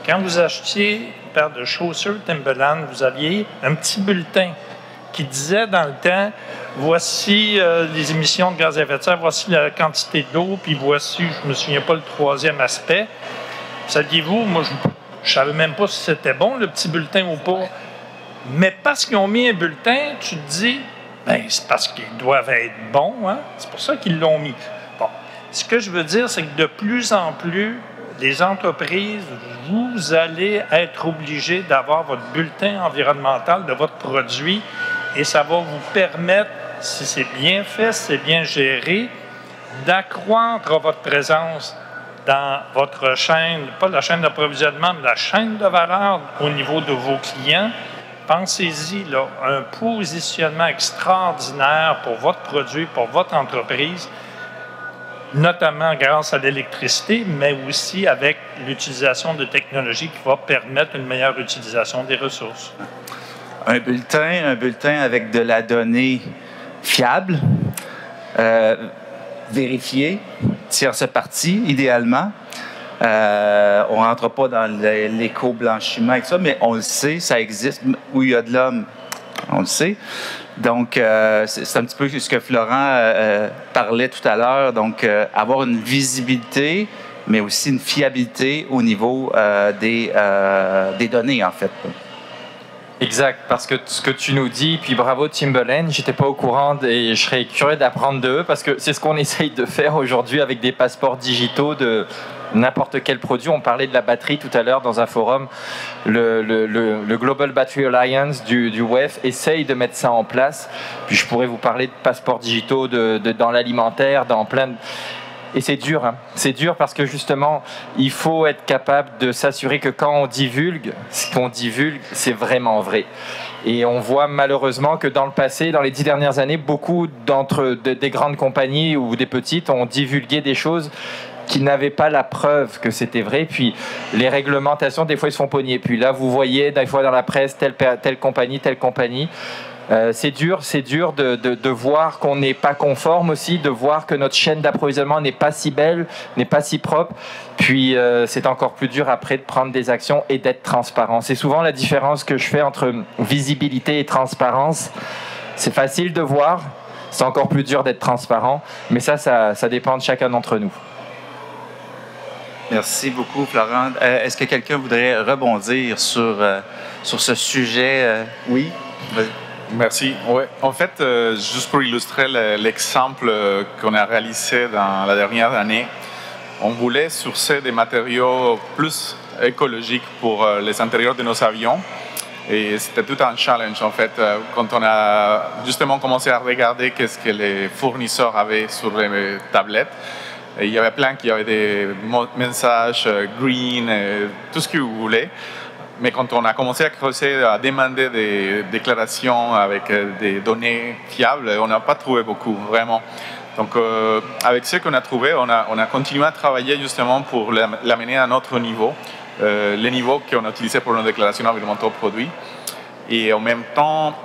Quand vous achetiez une paire de chaussures Timberland, vous aviez un petit bulletin qui disait dans le temps, voici les émissions de gaz à effet de serre, voici la quantité d'eau, puis voici, je ne me souviens pas le troisième aspect. Saviez-vous, moi, je ne savais même pas si c'était bon, le petit bulletin ou pas. Mais parce qu'ils ont mis un bulletin, tu te dis, ben c'est parce qu'ils doivent être bons, hein? C'est pour ça qu'ils l'ont mis. Bon. Ce que je veux dire, c'est que de plus en plus, les entreprises, vous allez être obligés d'avoir votre bulletin environnemental de votre produit et ça va vous permettre, si c'est bien fait, si c'est bien géré, d'accroître votre présence dans votre chaîne, pas la chaîne d'approvisionnement, mais la chaîne de valeur au niveau de vos clients. Pensez-y, là, un positionnement extraordinaire pour votre produit, pour votre entreprise, notamment grâce à l'électricité, mais aussi avec l'utilisation de technologies qui va permettre une meilleure utilisation des ressources. Un bulletin avec de la donnée fiable, vérifiée, tierce partie, idéalement. On ne rentre pas dans l'éco-blanchiment et tout ça, mais on le sait, ça existe. Où il y a de l'homme, on le sait. Donc, c'est un petit peu ce que Florent parlait tout à l'heure. Donc, avoir une visibilité, mais aussi une fiabilité au niveau des données, en fait. Exact, parce que ce que tu nous dis, puis bravo Timberland, j'étais pas au courant et je serais curieux d'apprendre d'eux, parce que c'est ce qu'on essaye de faire aujourd'hui avec des passeports digitaux de n'importe quel produit. On parlait de la batterie tout à l'heure dans un forum. Le Global Battery Alliance du WEF essaye de mettre ça en place. Puis je pourrais vous parler de passeports digitaux dans l'alimentaire, dans plein de... Et c'est dur, hein. C'est dur parce que justement, il faut être capable de s'assurer que quand on divulgue, ce qu'on divulgue, c'est vraiment vrai. Et on voit malheureusement que dans le passé, dans les 10 dernières années, beaucoup des grandes compagnies ou des petites ont divulgué des choses qui n'avaient pas la preuve que c'était vrai. Puis les réglementations, des fois, ils se font pogner. Puis là, vous voyez, des fois dans la presse, telle compagnie, telle compagnie. C'est dur de voir qu'on n'est pas conforme aussi, de voir que notre chaîne d'approvisionnement n'est pas si belle, n'est pas si propre. Puis c'est encore plus dur après de prendre des actions et d'être transparent. C'est souvent la différence que je fais entre visibilité et transparence. C'est facile de voir, c'est encore plus dur d'être transparent, mais ça dépend de chacun d'entre nous. Merci beaucoup, Florent. Est-ce que quelqu'un voudrait rebondir sur ce sujet? Oui? Merci. Ouais. En fait, juste pour illustrer l'exemple qu'on a réalisé dans la dernière année, on voulait sourcer des matériaux plus écologiques pour les intérieurs de nos avions. Et c'était tout un challenge, en fait, quand on a justement commencé à regarder qu'est-ce que les fournisseurs avaient sur les tablettes. Et il y avait plein qui avaient des messages green, tout ce que vous voulez. Mais quand on a commencé à creuser, à demander des déclarations avec des données fiables, on n'a pas trouvé beaucoup, vraiment. Donc, avec ce qu'on a trouvé, on a continué à travailler justement pour l'amener à un autre niveau, les niveaux qu'on a utilisés pour nos déclarations environnementales produits. Et en même temps,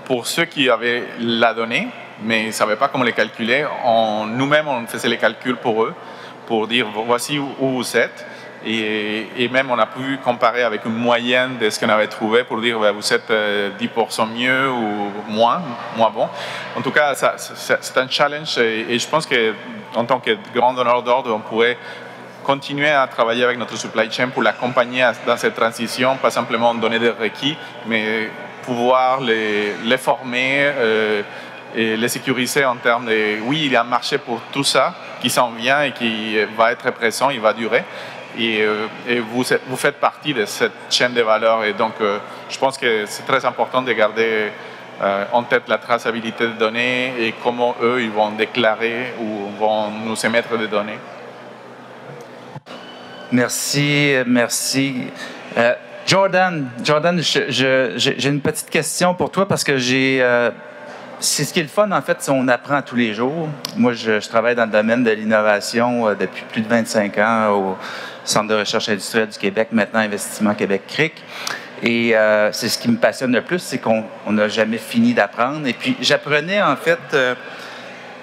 pour ceux qui avaient la donnée, mais ne savaient pas comment les calculer, nous-mêmes, on faisait les calculs pour eux, pour dire voici où vous êtes. Et même, on a pu comparer avec une moyenne de ce qu'on avait trouvé pour dire vous êtes 10% mieux ou moins bon. En tout cas, c'est un challenge et je pense qu'en tant que grand donneur d'ordre, on pourrait continuer à travailler avec notre supply chain pour l'accompagner dans cette transition, pas simplement donner des requis, mais pouvoir les former et les sécuriser en termes de oui, il y a un marché pour tout ça qui s'en vient et qui va être présent, il va durer. Et vous faites partie de cette chaîne de valeur. Et donc, je pense que c'est très important de garder en tête la traçabilité des données et comment eux, ils vont déclarer ou vont nous émettre des données. Merci. Jordan, j'ai une petite question pour toi parce que c'est ce qui est le fun, en fait, c'est qu'on apprend tous les jours. Moi, je travaille dans le domaine de l'innovation depuis plus de 25 ans au Centre de recherche industrielle du Québec, maintenant Investissement Québec CRIC. Et c'est ce qui me passionne le plus, c'est qu'on n'a jamais fini d'apprendre. Et puis, j'apprenais, en fait,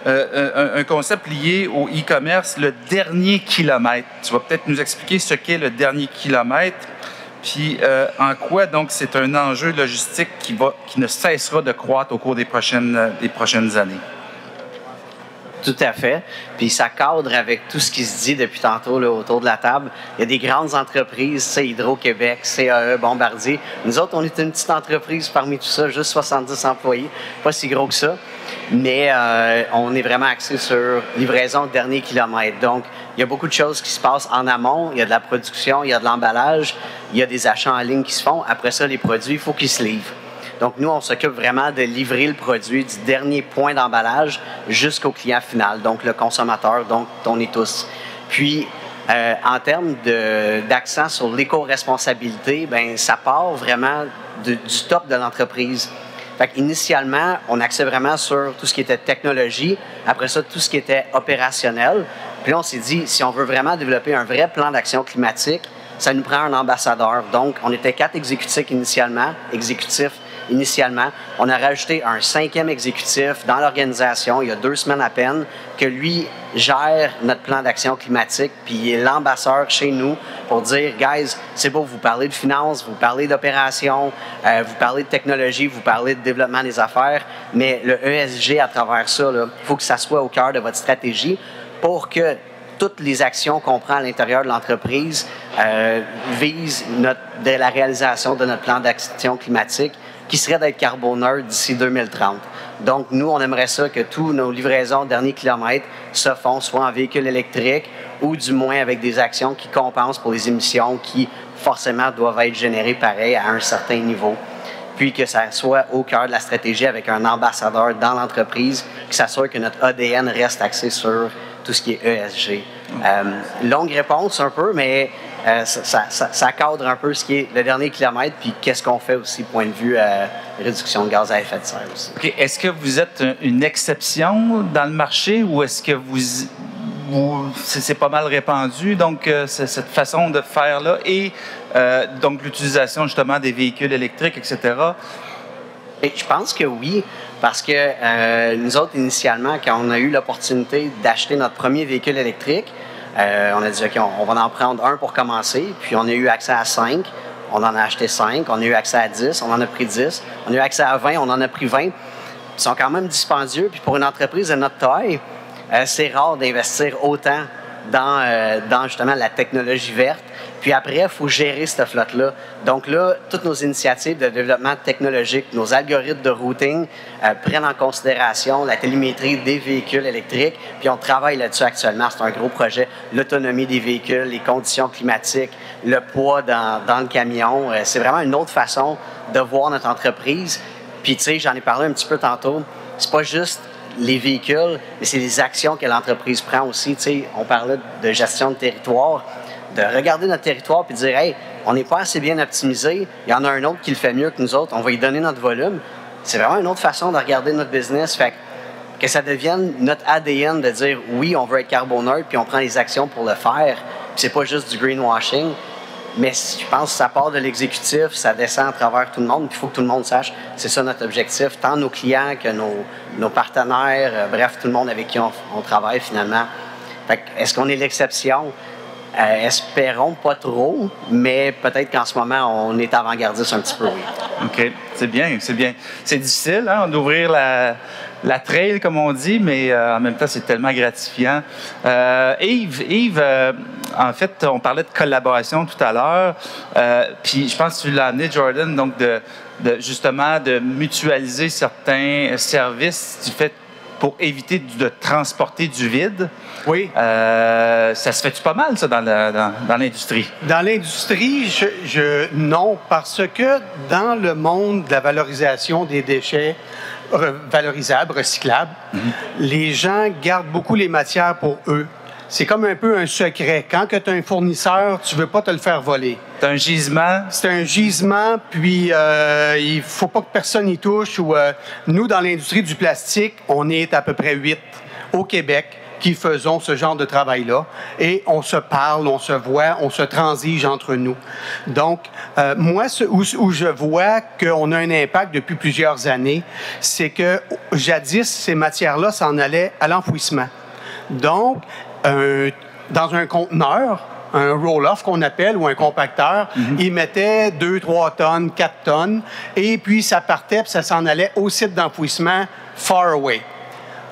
un concept lié au e-commerce, le dernier kilomètre. Tu vas peut-être nous expliquer ce qu'est le dernier kilomètre, puis en quoi, donc, c'est un enjeu logistique qui ne cessera de croître au cours des prochaines années. Tout à fait. Puis ça cadre avec tout ce qui se dit depuis tantôt là, autour de la table. Il y a des grandes entreprises, c'est Hydro-Québec, CAE, Bombardier. Nous autres, on est une petite entreprise parmi tout ça, juste 70 employés, pas si gros que ça. Mais on est vraiment axé sur livraison de dernier kilomètre. Donc, il y a beaucoup de choses qui se passent en amont. Il y a de la production, il y a de l'emballage, il y a des achats en ligne qui se font. Après ça, les produits, il faut qu'ils se livrent. Donc, nous, on s'occupe vraiment de livrer le produit du dernier point d'emballage jusqu'au client final, donc le consommateur, donc on est tous. Puis, en termes d'accent sur l'éco-responsabilité, ben ça part vraiment du top de l'entreprise. Fait qu'initialement, on axait vraiment sur tout ce qui était technologie, après ça, tout ce qui était opérationnel. Puis là, on s'est dit, si on veut vraiment développer un vrai plan d'action climatique, ça nous prend un ambassadeur. Donc, on était 4 exécutifs initialement. On a rajouté un 5e exécutif dans l'organisation il y a 2 semaines à peine, que lui gère notre plan d'action climatique, puis il est l'ambassadeur chez nous pour dire « Guys, c'est beau, vous parlez de finances, vous parlez d'opérations, vous parlez de technologie, vous parlez de développement des affaires, mais le ESG à travers ça, il faut que ça soit au cœur de votre stratégie pour que toutes les actions qu'on prend à l'intérieur de l'entreprise visent la réalisation de notre plan d'action climatique qui serait d'être carboneur d'ici 2030. Donc, nous, on aimerait ça que tous nos livraisons dernier kilomètre se font soit en véhicule électrique ou du moins avec des actions qui compensent pour les émissions qui, forcément, doivent être générées pareil à un certain niveau. Puis que ça soit au cœur de la stratégie avec un ambassadeur dans l'entreprise qui s'assure que notre ADN reste axé sur tout ce qui est ESG. Longue réponse un peu, mais ça cadre un peu ce qui est le dernier kilomètre, puis qu'est-ce qu'on fait aussi, point de vue réduction de gaz à effet de serre aussi. OK. Est-ce que vous êtes une exception dans le marché ou est-ce que c'est pas mal répandu, donc cette façon de faire-là, et donc l'utilisation justement des véhicules électriques, etc.? Et je pense que oui, parce que nous autres, initialement, quand on a eu l'opportunité d'acheter notre premier véhicule électrique, on a dit, OK, on va en prendre un pour commencer, puis on a eu accès à 5, on en a acheté 5, on a eu accès à 10, on en a pris 10, on a eu accès à 20, on en a pris 20. Ils sont quand même dispendieux, puis pour une entreprise de notre taille, c'est rare d'investir autant dans justement la technologie verte. Puis après, il faut gérer cette flotte-là. Donc là, toutes nos initiatives de développement technologique, nos algorithmes de routing prennent en considération la télémétrie des véhicules électriques. Puis on travaille là-dessus actuellement. C'est un gros projet. L'autonomie des véhicules, les conditions climatiques, le poids dans le camion. C'est vraiment une autre façon de voir notre entreprise. Puis tu sais, j'en ai parlé un petit peu tantôt. C'est pas juste les véhicules, mais c'est les actions que l'entreprise prend aussi. Tu sais, on parlait de gestion de territoire. De regarder notre territoire et de dire « Hey, on n'est pas assez bien optimisé, il y en a un autre qui le fait mieux que nous autres, on va lui donner notre volume. » C'est vraiment une autre façon de regarder notre business. Fait que ça devienne notre ADN de dire « Oui, on veut être carboneutre, puis on prend les actions pour le faire. » C'est pas juste du greenwashing. Mais je pense que ça part de l'exécutif, ça descend à travers tout le monde, puis il faut que tout le monde sache, c'est ça notre objectif, tant nos clients que nos partenaires, bref, tout le monde avec qui on travaille finalement. Fait que, est-ce qu'on est l'exception? Espérons pas trop, mais peut-être qu'en ce moment, on est avant-gardiste un petit peu, oui. OK, c'est bien, c'est bien. C'est difficile, hein, d'ouvrir la trail, comme on dit, mais en même temps, c'est tellement gratifiant. Yves, en fait, on parlait de collaboration tout à l'heure, puis je pense que tu l'as amené, Jordan, donc justement de mutualiser certains services du fait pour éviter de transporter du vide. Oui. Ça se fait-tu pas mal, ça, dans l'industrie? Dans l'industrie, non, parce que dans le monde de la valorisation des déchets valorisables, recyclables, les gens gardent beaucoup les matières pour eux. C'est comme un peu un secret. Quand tu as un fournisseur, tu ne veux pas te le faire voler. C'est un gisement? C'est un gisement, puis il ne faut pas que personne y touche. Nous, dans l'industrie du plastique, on est à peu près 8 au Québec qui faisons ce genre de travail-là. Et on se parle, on se voit, on se transige entre nous. Donc, moi, où je vois qu'on a un impact depuis plusieurs années, c'est que jadis, ces matières-là s'en allaient à l'enfouissement. Donc, dans un conteneur, un roll-off qu'on appelle, ou un compacteur, il mettait 2, 3 tonnes, 4 tonnes, et puis ça partait, puis ça s'en allait au site d'enfouissement far away.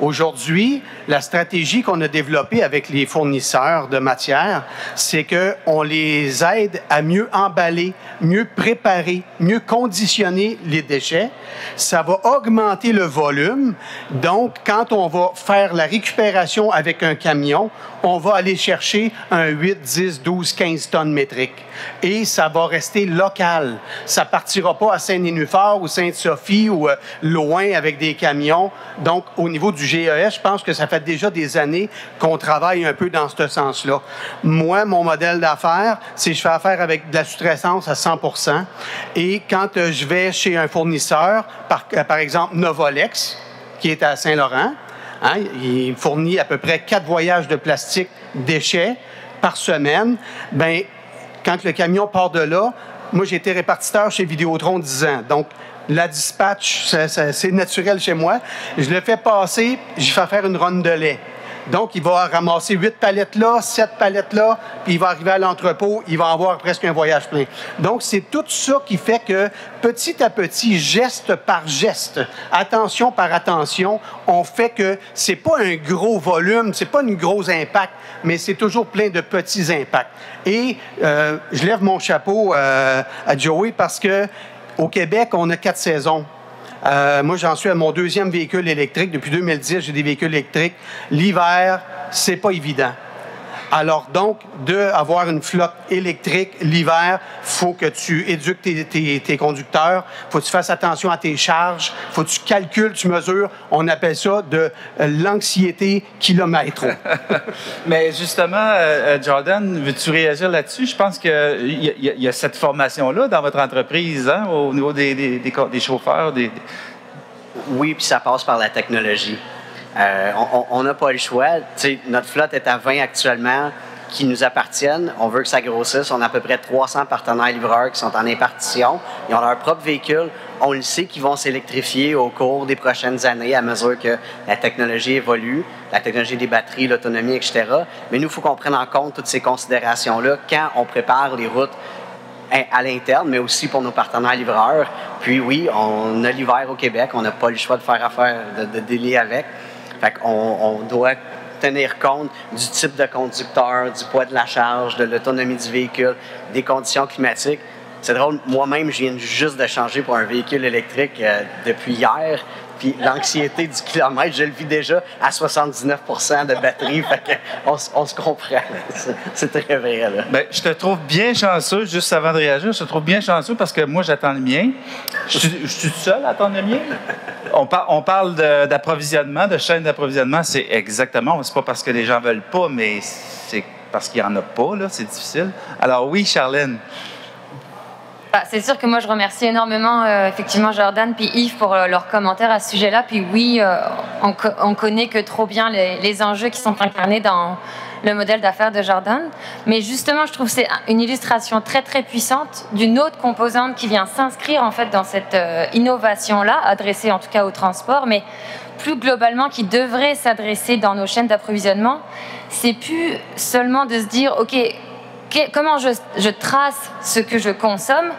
Aujourd'hui, la stratégie qu'on a développée avec les fournisseurs de matières, c'est qu'on les aide à mieux emballer, mieux préparer, mieux conditionner les déchets. Ça va augmenter le volume. Donc, quand on va faire la récupération avec un camion, on va aller chercher un 8, 10, 12, 15 tonnes métriques. Et ça va rester local. Ça ne partira pas à Saint-Nénuphar ou Sainte-Sophie ou loin avec des camions. Donc, au niveau du GES, je pense que ça fait déjà des années qu'on travaille un peu dans ce sens-là. Moi, mon modèle d'affaires, c'est que je fais affaire avec de la sous-traitance à 100 %. Et quand je vais chez un fournisseur, par exemple Novolex, qui est à Saint-Laurent, hein, il fournit à peu près 4 voyages de plastique déchets par semaine. Bien, quand le camion part de là, moi, j'ai été répartiteur chez Vidéotron 10 ans. Donc, la dispatch, c'est naturel chez moi. Je le fais passer, j'y fais faire une ronde de lait. Donc, il va ramasser 8 palettes là, 7 palettes là, puis il va arriver à l'entrepôt, il va avoir presque un voyage plein. Donc, c'est tout ça qui fait que, petit à petit, geste par geste, attention par attention, on fait que c'est pas un gros volume, c'est pas un gros impact, mais c'est toujours plein de petits impacts. Et je lève mon chapeau à Joey parce que au Québec, on a 4 saisons. Moi, j'en suis à mon 2e véhicule électrique. Depuis 2010, j'ai des véhicules électriques. L'hiver, c'est pas évident. Alors donc, d'avoir une flotte électrique l'hiver, il faut que tu éduques tes conducteurs, il faut que tu fasses attention à tes charges, il faut que tu calcules, tu mesures. On appelle ça de l'anxiété kilomètre. Mais justement, Jordan, veux-tu réagir là-dessus? Je pense qu'il y a cette formation-là dans votre entreprise, hein, au niveau des chauffeurs. Oui, puis ça passe par la technologie. On n'a pas le choix. T'sais, notre flotte est à 20 actuellement qui nous appartiennent. On veut que ça grossisse. On a à peu près 300 partenaires livreurs qui sont en impartition. Ils ont leur propre véhicule. On le sait qu'ils vont s'électrifier au cours des prochaines années à mesure que la technologie évolue, la technologie des batteries, l'autonomie, etc. Mais nous, il faut qu'on prenne en compte toutes ces considérations-là quand on prépare les routes à l'interne, mais aussi pour nos partenaires livreurs. Puis oui, on a l'hiver au Québec. On n'a pas le choix de faire affaire, de délai avec. Fait qu'on doit tenir compte du type de conducteur, du poids de la charge, de l'autonomie du véhicule, des conditions climatiques. C'est drôle, moi-même, je viens juste de changer pour un véhicule électrique depuis hier. Puis l'anxiété du kilomètre, je le vis déjà à 79 % de batterie. Fait qu'on on se comprend. C'est très vrai, là. Bien, je te trouve bien chanceux, juste avant de réagir, je te trouve bien chanceux parce que moi, j'attends le mien. Je suis tout seul à attendre le mien? On parle d'approvisionnement, de chaîne d'approvisionnement. C'est exactement, c'est pas parce que les gens veulent pas, mais c'est parce qu'il n'y en a pas, là. C'est difficile. Alors oui, Charlène. C'est sûr que moi, je remercie énormément, effectivement, Jordan puis Yves pour leurs commentaires à ce sujet-là. Puis oui, on connaît que trop bien les enjeux qui sont incarnés dans le modèle d'affaires de Jordan. Mais justement, je trouve que c'est une illustration très, très puissante d'une autre composante qui vient s'inscrire, en fait, dans cette innovation-là, adressée en tout cas au transport, mais plus globalement, qui devrait s'adresser dans nos chaînes d'approvisionnement. C'est plus seulement de se dire, OK, comment je trace ce que je consomme,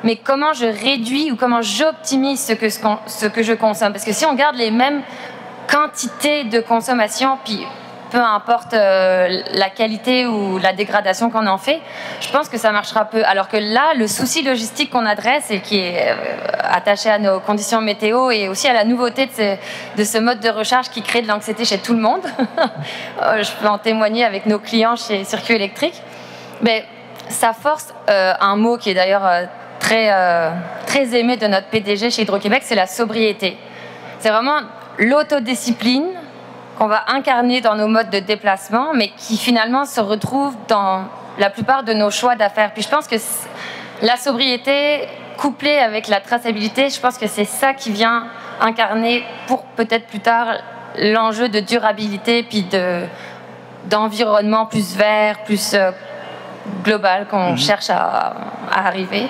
mais comment je réduis ou comment j'optimise ce que je consomme. Parce que si on garde les mêmes quantités de consommation, puis peu importe la qualité ou la dégradation qu'on en fait, je pense que ça marchera peu. Alors que là, le souci logistique qu'on adresse et qui est attaché à nos conditions météo et aussi à la nouveauté de ce mode de recharge qui crée de l'anxiété chez tout le monde, je peux en témoigner avec nos clients chez Circuit Électrique, mais ça force un mot qui est d'ailleurs très aimé de notre PDG chez Hydro-Québec, c'est la sobriété. C'est vraiment l'autodiscipline qu'on va incarner dans nos modes de déplacement, mais qui finalement se retrouve dans la plupart de nos choix d'affaires. Puis je pense que la sobriété, couplée avec la traçabilité, je pense que c'est ça qui vient incarner pour peut-être plus tard l'enjeu de durabilité puis d'environnement plus vert, plus global qu'on cherche à arriver.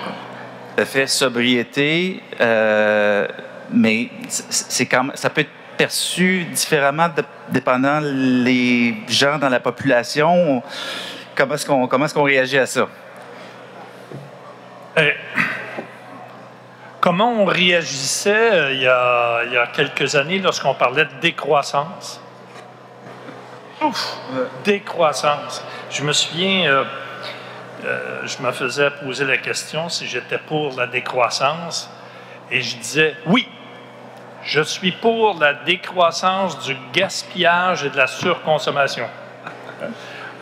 Tout à fait, sobriété, mais c'est quand même, ça peut être perçu différemment dépendant les gens dans la population. Comment est-ce qu'on réagit à ça? Comment on réagissait il y a quelques années lorsqu'on parlait de décroissance? Décroissance. Je me souviens, je me faisais poser la question si j'étais pour la décroissance et je disais oui. Je suis pour la décroissance du gaspillage et de la surconsommation.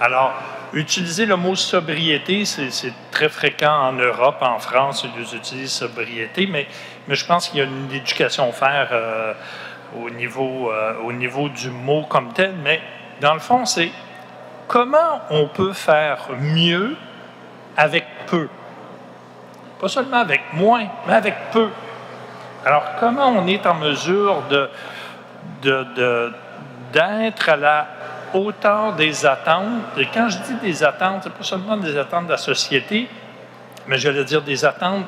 Alors, utiliser le mot sobriété, c'est très fréquent en Europe, en France, ils utilisent sobriété, mais je pense qu'il y a une éducation à faire au niveau du mot comme tel, mais dans le fond, c'est comment on peut faire mieux avec peu. Pas seulement avec moins, mais avec peu. Alors, comment on est en mesure d'être à la hauteur des attentes? Et quand je dis des attentes, ce n'est pas seulement des attentes de la société, mais j'allais dire des attentes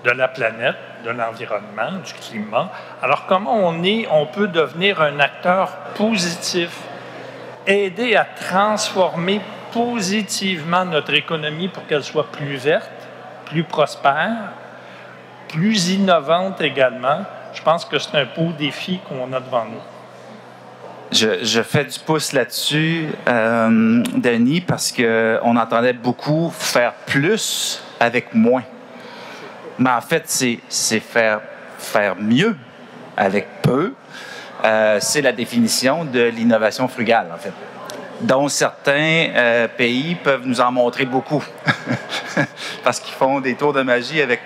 de la planète, de l'environnement, du climat. Alors, comment on peut devenir un acteur positif, aider à transformer positivement notre économie pour qu'elle soit plus verte, plus prospère, plus innovante également. Je pense que c'est un beau défi qu'on a devant nous. Je fais du pouce là-dessus, Denis, parce qu'on entendait beaucoup faire plus avec moins. Mais en fait, c'est faire mieux avec peu. C'est la définition de l'innovation frugale, en fait, dont certains pays peuvent nous en montrer beaucoup parce qu'ils font des tours de magie avec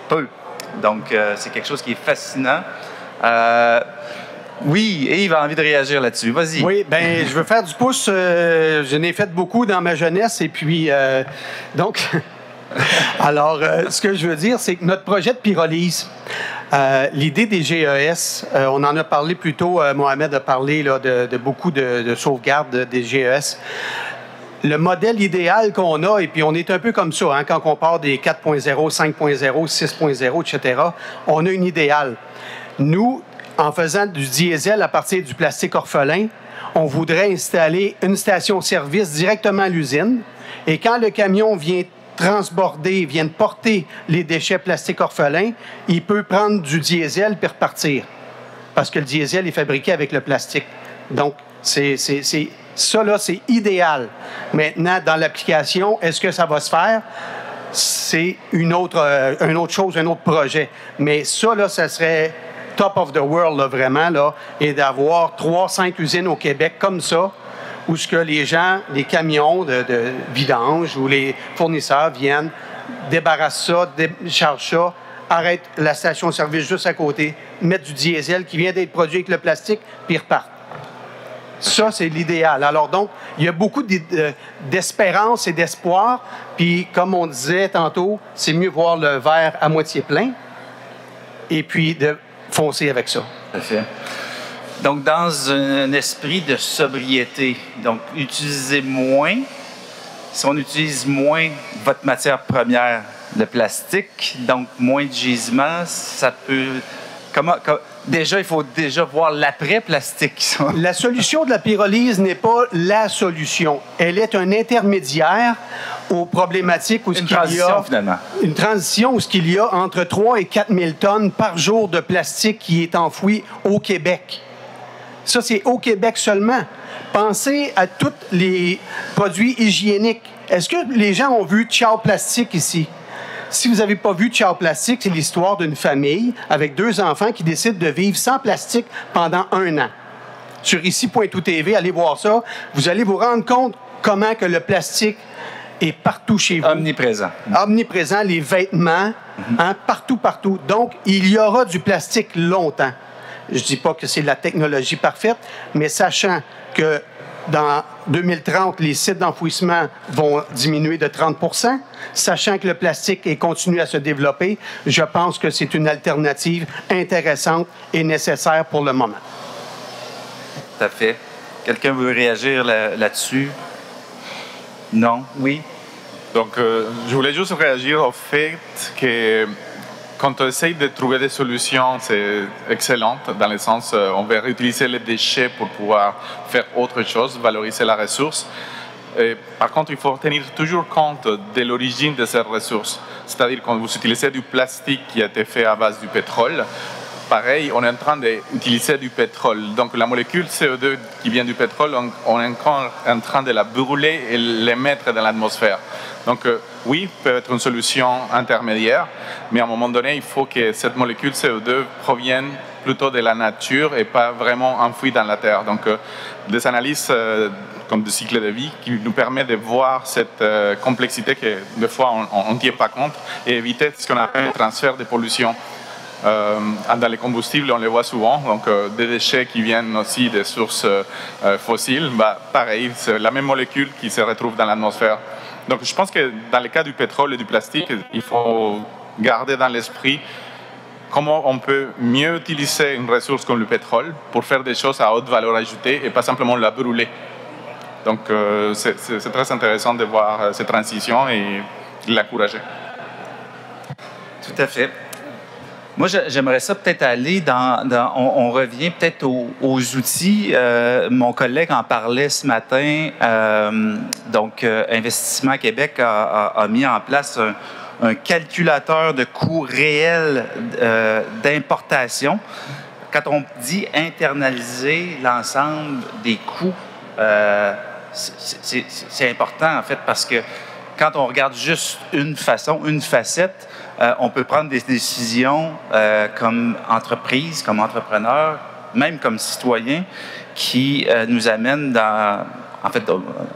peu. Donc, c'est quelque chose qui est fascinant. Oui, Yves a envie de réagir là-dessus. Vas-y. Oui, bien, je veux faire du pouce. Je n'ai fait beaucoup dans ma jeunesse. Et puis, donc, alors, ce que je veux dire, c'est que notre projet de pyrolyse, l'idée des GES, on en a parlé plus tôt, Mohamed a parlé là, de beaucoup de sauvegarde des GES. Le modèle idéal qu'on a, et puis on est un peu comme ça, hein, quand on part des 4.0, 5.0, 6.0, etc., on a une idéal. Nous, en faisant du diesel à partir du plastique orphelin, on voudrait installer une station-service directement à l'usine, et quand le camion vient transborder, vient porter les déchets plastiques orphelins, il peut prendre du diesel puis repartir, parce que le diesel est fabriqué avec le plastique. Donc, ça, là, c'est idéal. Maintenant, dans l'application, est-ce que ça va se faire? C'est une autre chose, un autre projet. Mais ça, là, ça serait top of the world, là, vraiment, là, et d'avoir 3-5 usines au Québec comme ça, où ce que les gens, les camions de vidange ou les fournisseurs viennent, débarrassent ça, déchargent ça, arrêtent la station-service juste à côté, mettent du diesel qui vient d'être produit avec le plastique, puis ils repartent. Ça, c'est l'idéal. Alors donc, il y a beaucoup d'espérance et d'espoir. Puis, comme on disait tantôt, c'est mieux voir le verre à moitié plein et puis de foncer avec ça. Tout à fait. Donc, dans un esprit de sobriété, donc utilisez moins. Si on utilise moins votre matière première, le plastique, donc moins de gisement, ça peut... Déjà, il faut déjà voir l'après-plastique. La solution de la pyrolyse n'est pas la solution. Elle est un intermédiaire aux problématiques où finalement. Une transition où il y a entre 3 et 4 000 tonnes par jour de plastique qui est enfoui au Québec. Ça, c'est au Québec seulement. Pensez à tous les produits hygiéniques. Est-ce que les gens ont vu Ciao Plastique ici? Si vous n'avez pas vu Ciao Plastique, c'est l'histoire d'une famille avec 2 enfants qui décident de vivre sans plastique pendant 1 an. Sur ici.tout.tv, allez voir ça. Vous allez vous rendre compte comment que le plastique est partout chez vous. Omniprésent. Omniprésent, les vêtements, partout. Donc, il y aura du plastique longtemps. Je ne dis pas que c'est la technologie parfaite, mais sachant que dans 2030, les sites d'enfouissement vont diminuer de 30 %, sachant que le plastique continue à se développer, je pense que c'est une alternative intéressante et nécessaire pour le moment. Tout à fait. Quelqu'un veut réagir là-dessus? Non? Oui? Donc, je voulais juste réagir au fait que quand on essaye de trouver des solutions, c'est excellent, dans le sens on veut réutiliser les déchets pour pouvoir faire autre chose, valoriser la ressource. Et, par contre, il faut tenir toujours compte de l'origine de cette ressource. C'est-à-dire quand vous utilisez du plastique qui a été fait à base du pétrole, pareil, on est en train d'utiliser du pétrole. Donc la molécule CO2 qui vient du pétrole, on est encore en train de la brûler et l'émettre dans l'atmosphère. Donc oui, peut être une solution intermédiaire, mais à un moment donné, il faut que cette molécule CO2 provienne plutôt de la nature et pas vraiment enfouie dans la terre. Donc des analyses comme du cycle de vie qui nous permettent de voir cette complexité que des fois on ne tient pas compte et éviter ce qu'on appelle le transfert de pollution. Dans les combustibles, on les voit souvent, donc des déchets qui viennent aussi des sources fossiles, pareil, c'est la même molécule qui se retrouve dans l'atmosphère. Donc je pense que dans le cas du pétrole et du plastique, il faut garder dans l'esprit comment on peut mieux utiliser une ressource comme le pétrole pour faire des choses à haute valeur ajoutée et pas simplement la brûler. Donc c'est très intéressant de voir cette transition et de l'encourager. Tout à fait. Moi, j'aimerais ça peut-être aller on revient peut-être aux outils. Mon collègue en parlait ce matin. Donc, Investissement Québec a mis en place un calculateur de coûts réels d'importation. Quand on dit internaliser l'ensemble des coûts, c'est important, en fait, parce que quand on regarde juste une facette, on peut prendre des décisions comme entreprise, comme entrepreneur, même comme citoyen, qui nous amènent à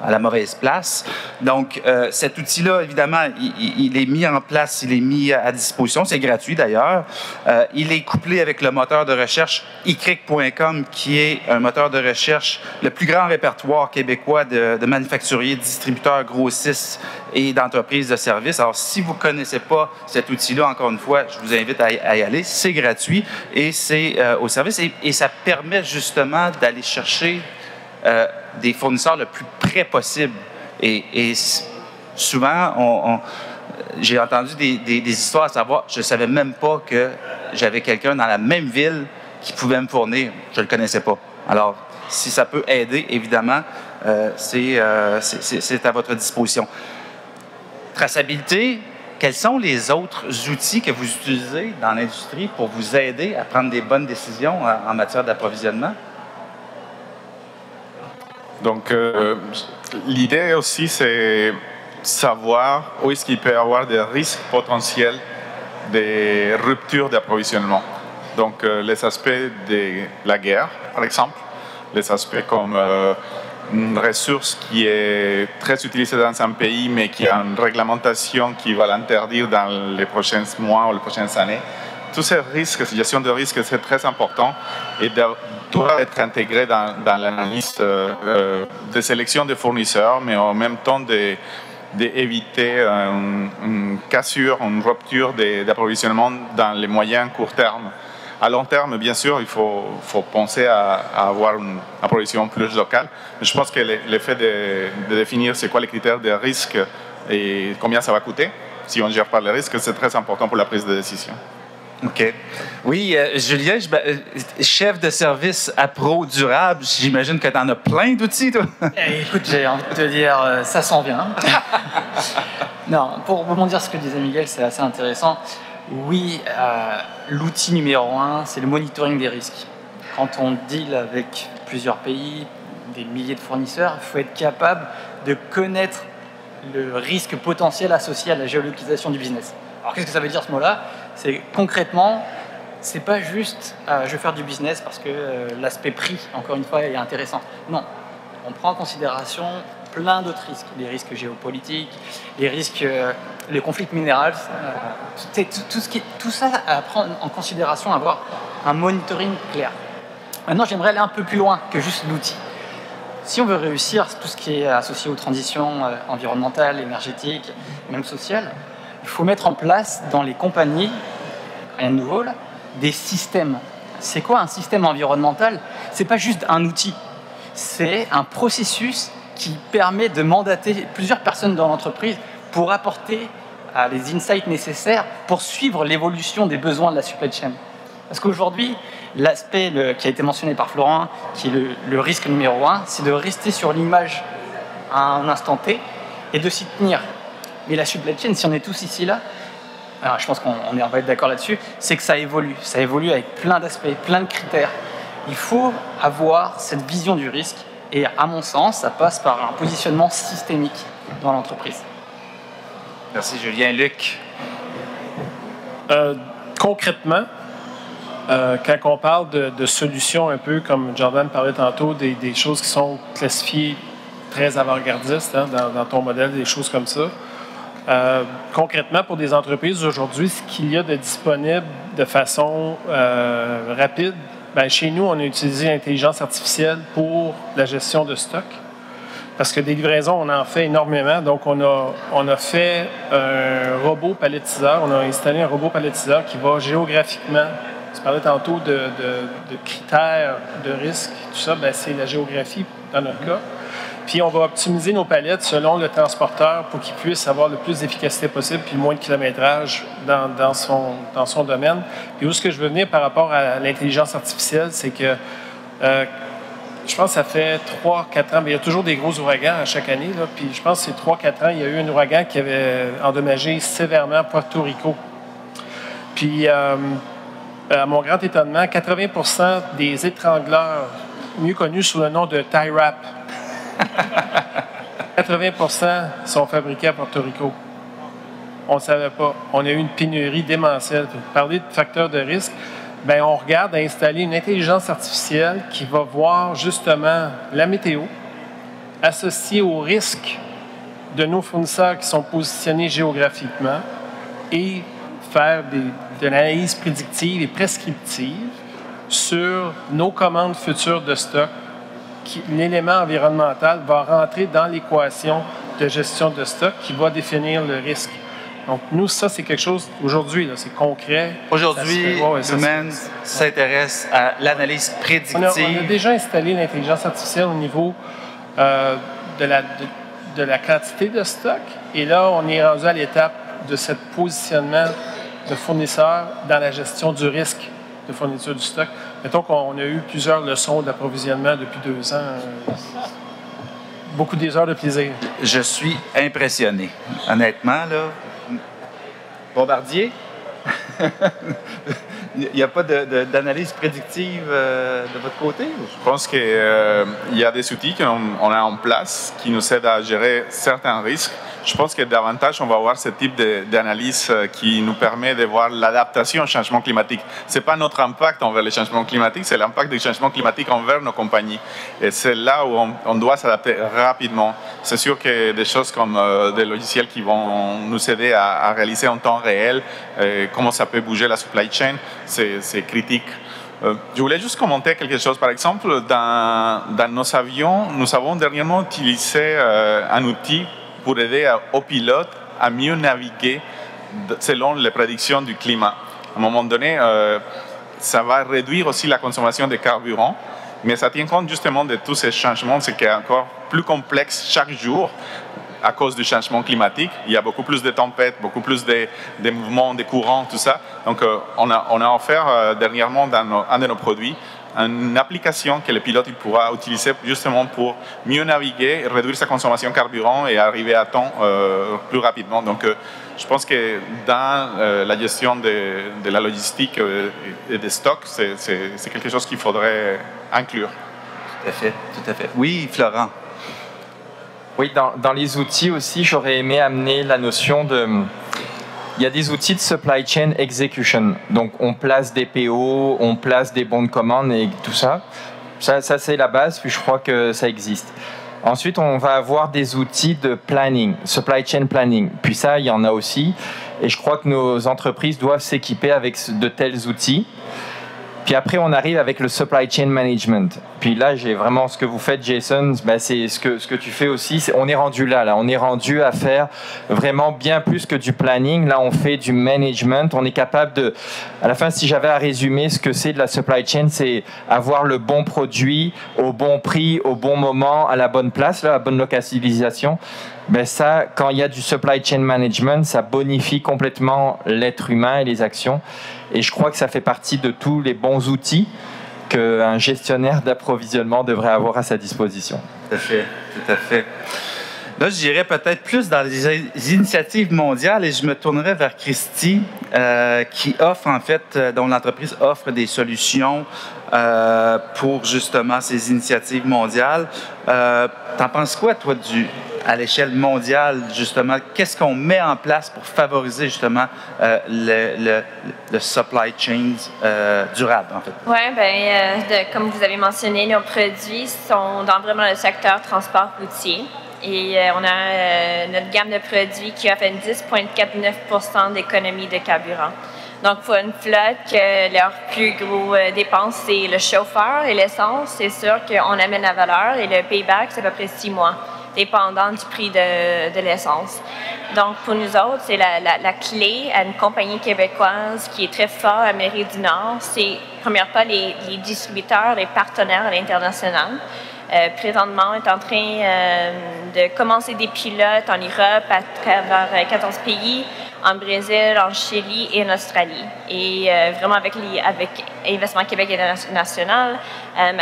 la mauvaise place. Donc, cet outil-là, évidemment, il est mis en place, il est mis à disposition. C'est gratuit, d'ailleurs. Il est couplé avec le moteur de recherche icric.com, qui est un moteur de recherche, le plus grand répertoire québécois de manufacturiers, distributeurs, grossistes et d'entreprises de services. Alors, si vous ne connaissez pas cet outil-là, encore une fois, je vous invite à y aller. C'est gratuit et c'est au service. Et ça permet justement d'aller chercher des fournisseurs le plus près possible. Et souvent, j'ai entendu des histoires à savoir, je ne savais même pas que j'avais quelqu'un dans la même ville qui pouvait me fournir. Je ne le connaissais pas. Alors, si ça peut aider, évidemment, c'est à votre disposition. Traçabilité, quels sont les autres outils que vous utilisez dans l'industrie pour vous aider à prendre des bonnes décisions en matière d'approvisionnement? Donc, l'idée aussi, c'est savoir où est-ce qu'il peut y avoir des risques potentiels de rupture d'approvisionnement. Donc, les aspects de la guerre, par exemple, les aspects comme une ressource qui est très utilisée dans un pays, mais qui a une réglementation qui va l'interdire dans les prochains mois ou les prochaines années. tous ces risques, cette gestion de risques, c'est très important et doit être intégré dans l'analyse de sélection des fournisseurs, mais en même temps d'éviter une cassure, une rupture d'approvisionnement dans les moyens court terme. À long terme, bien sûr, il faut penser à avoir une approvisionnement plus locale. Mais je pense que le fait de définir c'est quoi les critères de risque et combien ça va coûter, si on ne gère pas les risques, c'est très important pour la prise de décision. OK. Oui, Julien, chef de service Appro durable, j'imagine que tu en as plein d'outils, toi. Écoute, j'ai envie de te dire, ça s'en vient. Non, pour rebondir sur ce que disait Miguel, c'est assez intéressant. Oui, l'outil numéro 1, c'est le monitoring des risques. Quand on deal avec plusieurs pays, des milliers de fournisseurs, il faut être capable de connaître le risque potentiel associé à la géolocalisation du business. Alors qu'est-ce que ça veut dire ce mot-là? C'est concrètement, c'est pas juste je vais faire du business parce que l'aspect prix, encore une fois, est intéressant. Non, on prend en considération plein d'autres risques, les risques géopolitiques, les risques, les conflits minéraux, tout ça à prendre en considération, avoir un monitoring clair. Maintenant, j'aimerais aller un peu plus loin que juste l'outil. Si on veut réussir tout ce qui est associé aux transitions environnementales, énergétiques, même sociales, il faut mettre en place dans les compagnies, rien de nouveau là, des systèmes. C'est quoi un système environnemental? C'est pas juste un outil, c'est un processus qui permet de mandater plusieurs personnes dans l'entreprise pour apporter les insights nécessaires pour suivre l'évolution des besoins de la supply chain. Parce qu'aujourd'hui, l'aspect qui a été mentionné par Florent, qui est le risque numéro 1, c'est de rester sur l'image à un instant T et de s'y tenir. Mais la supply chain, si on est tous ici là, alors je pense qu'on va être d'accord là-dessus, c'est que ça évolue. Ça évolue avec plein d'aspects, plein de critères. Il faut avoir cette vision du risque et à mon sens, ça passe par un positionnement systémique dans l'entreprise. Merci Julien. Luc? Concrètement, quand on parle de solutions un peu comme Jordan parlait tantôt, des choses qui sont classifiées très avant-gardistes dans ton modèle, des choses comme ça. Concrètement, pour des entreprises aujourd'hui, ce qu'il y a de disponible de façon rapide, ben, chez nous, on a utilisé l'intelligence artificielle pour la gestion de stock. Parce que des livraisons, on en fait énormément. Donc, on a fait un robot palettiseur. On a installé un robot palettiseur qui va géographiquement. Tu parlais tantôt de critères de risque. Tout ça, ben, c'est la géographie dans notre cas. Puis, on va optimiser nos palettes selon le transporteur pour qu'il puisse avoir le plus d'efficacité possible puis le moins de kilométrage dans son domaine. Puis, où est-ce que je veux venir par rapport à l'intelligence artificielle, c'est que je pense que ça fait 3-4 ans, mais il y a toujours des gros ouragans à chaque année. Là, puis je pense que c'est 3-4 ans, il y a eu un ouragan qui avait endommagé sévèrement Puerto Rico. Puis, à mon grand étonnement, 80% des étrangleurs, mieux connus sous le nom de tie wrap, 80% sont fabriqués à Puerto Rico. On ne savait pas. On a eu une pénurie démentielle. Pour parler de facteurs de risque, bien, on regarde à installer une intelligence artificielle qui va voir justement la météo associée aux risques de nos fournisseurs qui sont positionnés géographiquement et faire de l'analyse prédictive et prescriptive sur nos commandes futures de stock. L'élément environnemental va rentrer dans l'équation de gestion de stock qui va définir le risque. Donc, nous, ça, c'est quelque chose, aujourd'hui, c'est concret. Aujourd'hui, Lumen s'intéresse à l'analyse prédictive. On a déjà installé l'intelligence artificielle au niveau de la quantité de stock. Et là, on est rendu à l'étape de ce positionnement de fournisseurs dans la gestion du risque de fourniture du stock. Mettons qu'on a eu plusieurs leçons d'approvisionnement depuis 2 ans. Beaucoup des heures de plaisir. Je suis impressionné. Honnêtement, là. Bombardier? Il n'y a pas d'analyse prédictive de votre côté? Je pense qu'il y a des outils qu'on a en place qui nous aident à gérer certains risques, je pense que davantage, on va avoir ce type d'analyse qui nous permet de voir l'adaptation au changement climatique. Ce n'est pas notre impact envers le changement climatique, c'est l'impact du changement climatique envers nos compagnies. Et c'est là où on doit s'adapter rapidement. C'est sûr que des choses comme des logiciels qui vont nous aider à réaliser en temps réel comment ça peut bouger la supply chain, c'est critique. Je voulais juste commenter quelque chose. Par exemple, dans nos avions, nous avons dernièrement utilisé un outil pour aider aux pilotes à mieux naviguer selon les prédictions du climat. À un moment donné, ça va réduire aussi la consommation de carburant, mais ça tient compte justement de tous ces changements, ce qui est encore plus complexe chaque jour à cause du changement climatique. Il y a beaucoup plus de tempêtes, beaucoup plus de mouvements, de courants, tout ça. Donc, on a offert dernièrement dans un de nos produits une application que le pilote pourra utiliser justement pour mieux naviguer, réduire sa consommation de carburant et arriver à temps plus rapidement. Donc, je pense que dans la gestion de la logistique et des stocks, c'est quelque chose qu'il faudrait inclure. Tout à fait, tout à fait. Oui, Florent. Oui, dans les outils aussi, j'aurais aimé amener la notion de... Il y a des outils de supply chain execution. Donc, on place des PO, on place des bons de commande et tout ça. Ça c'est la base, puis je crois que ça existe. Ensuite, on va avoir des outils de planning, supply chain planning. Puis ça, il y en a aussi. Et je crois que nos entreprises doivent s'équiper avec de tels outils. Puis après, on arrive avec le supply chain management. Puis là, j'ai vraiment ce que vous faites, Jason, ben c'est ce que tu fais aussi. On est rendu là. On est rendu à faire vraiment bien plus que du planning. Là, on fait du management. On est capable de... À la fin, si j'avais à résumer ce que c'est de la supply chain, c'est avoir le bon produit au bon prix, au bon moment, à la bonne place, là, à la bonne localisation. Ben ça, quand il y a du supply chain management, ça bonifie complètement l'être humain et les actions. Et je crois que ça fait partie de tous les bons outils qu'un gestionnaire d'approvisionnement devrait avoir à sa disposition. Tout à fait, tout à fait. Là, je dirais peut-être plus dans les initiatives mondiales et je me tournerai vers Christy, qui offre en fait, dont l'entreprise offre des solutions pour justement ces initiatives mondiales. T'en penses quoi, toi, à l'échelle mondiale, justement? Qu'est-ce qu'on met en place pour favoriser justement le supply chain durable, en fait? Oui, comme vous avez mentionné, nos produits sont dans vraiment le secteur transport routier. Et on a notre gamme de produits qui offre 10,49% d'économie de carburant. Donc, pour une flotte, que leur plus gros dépense, c'est le chauffeur et l'essence, c'est sûr qu'on amène la valeur et le payback, c'est à peu près 6 mois, dépendant du prix de l'essence. Donc, pour nous autres, c'est la clé à une compagnie québécoise qui est très forte à Amérique du Nord. C'est, premièrement, les distributeurs, les partenaires à l'international. Présentement, on est en train de commencer des pilotes en Europe à travers 14 pays, en Brésil, en Chili et en Australie. Et vraiment avec Investissement Québec International,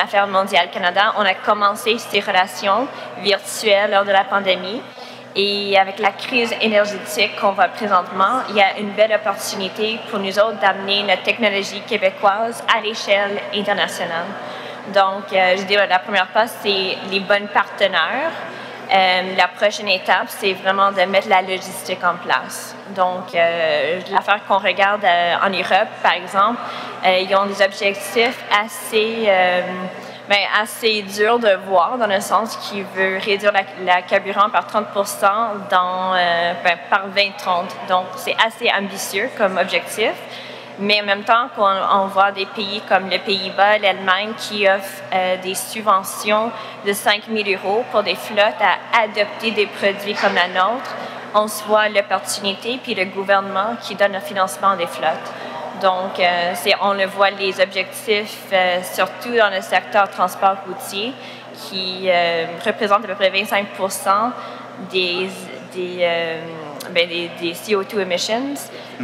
Affaires mondiales Canada, on a commencé ces relations virtuelles lors de la pandémie. Et avec la crise énergétique qu'on voit présentement, il y a une belle opportunité pour nous autres d'amener notre technologie québécoise à l'échelle internationale. Donc, je dirais la première phase, c'est les bons partenaires. La prochaine étape, c'est vraiment de mettre la logistique en place. Donc, l'affaire qu'on regarde en Europe, par exemple, ils ont des objectifs assez durs de voir, dans le sens qu'ils veulent réduire la carburant par 30% par 2030. Donc, c'est assez ambitieux comme objectif. Mais en même temps, on voit des pays comme les Pays-Bas, l'Allemagne, qui offrent des subventions de 5 000 € pour des flottes à adopter des produits comme la nôtre, on se voit l'opportunité, puis le gouvernement qui donne le financement des flottes. Donc, on le voit, les objectifs, surtout dans le secteur transport routier, qui représente à peu près 25% des CO2 emissions.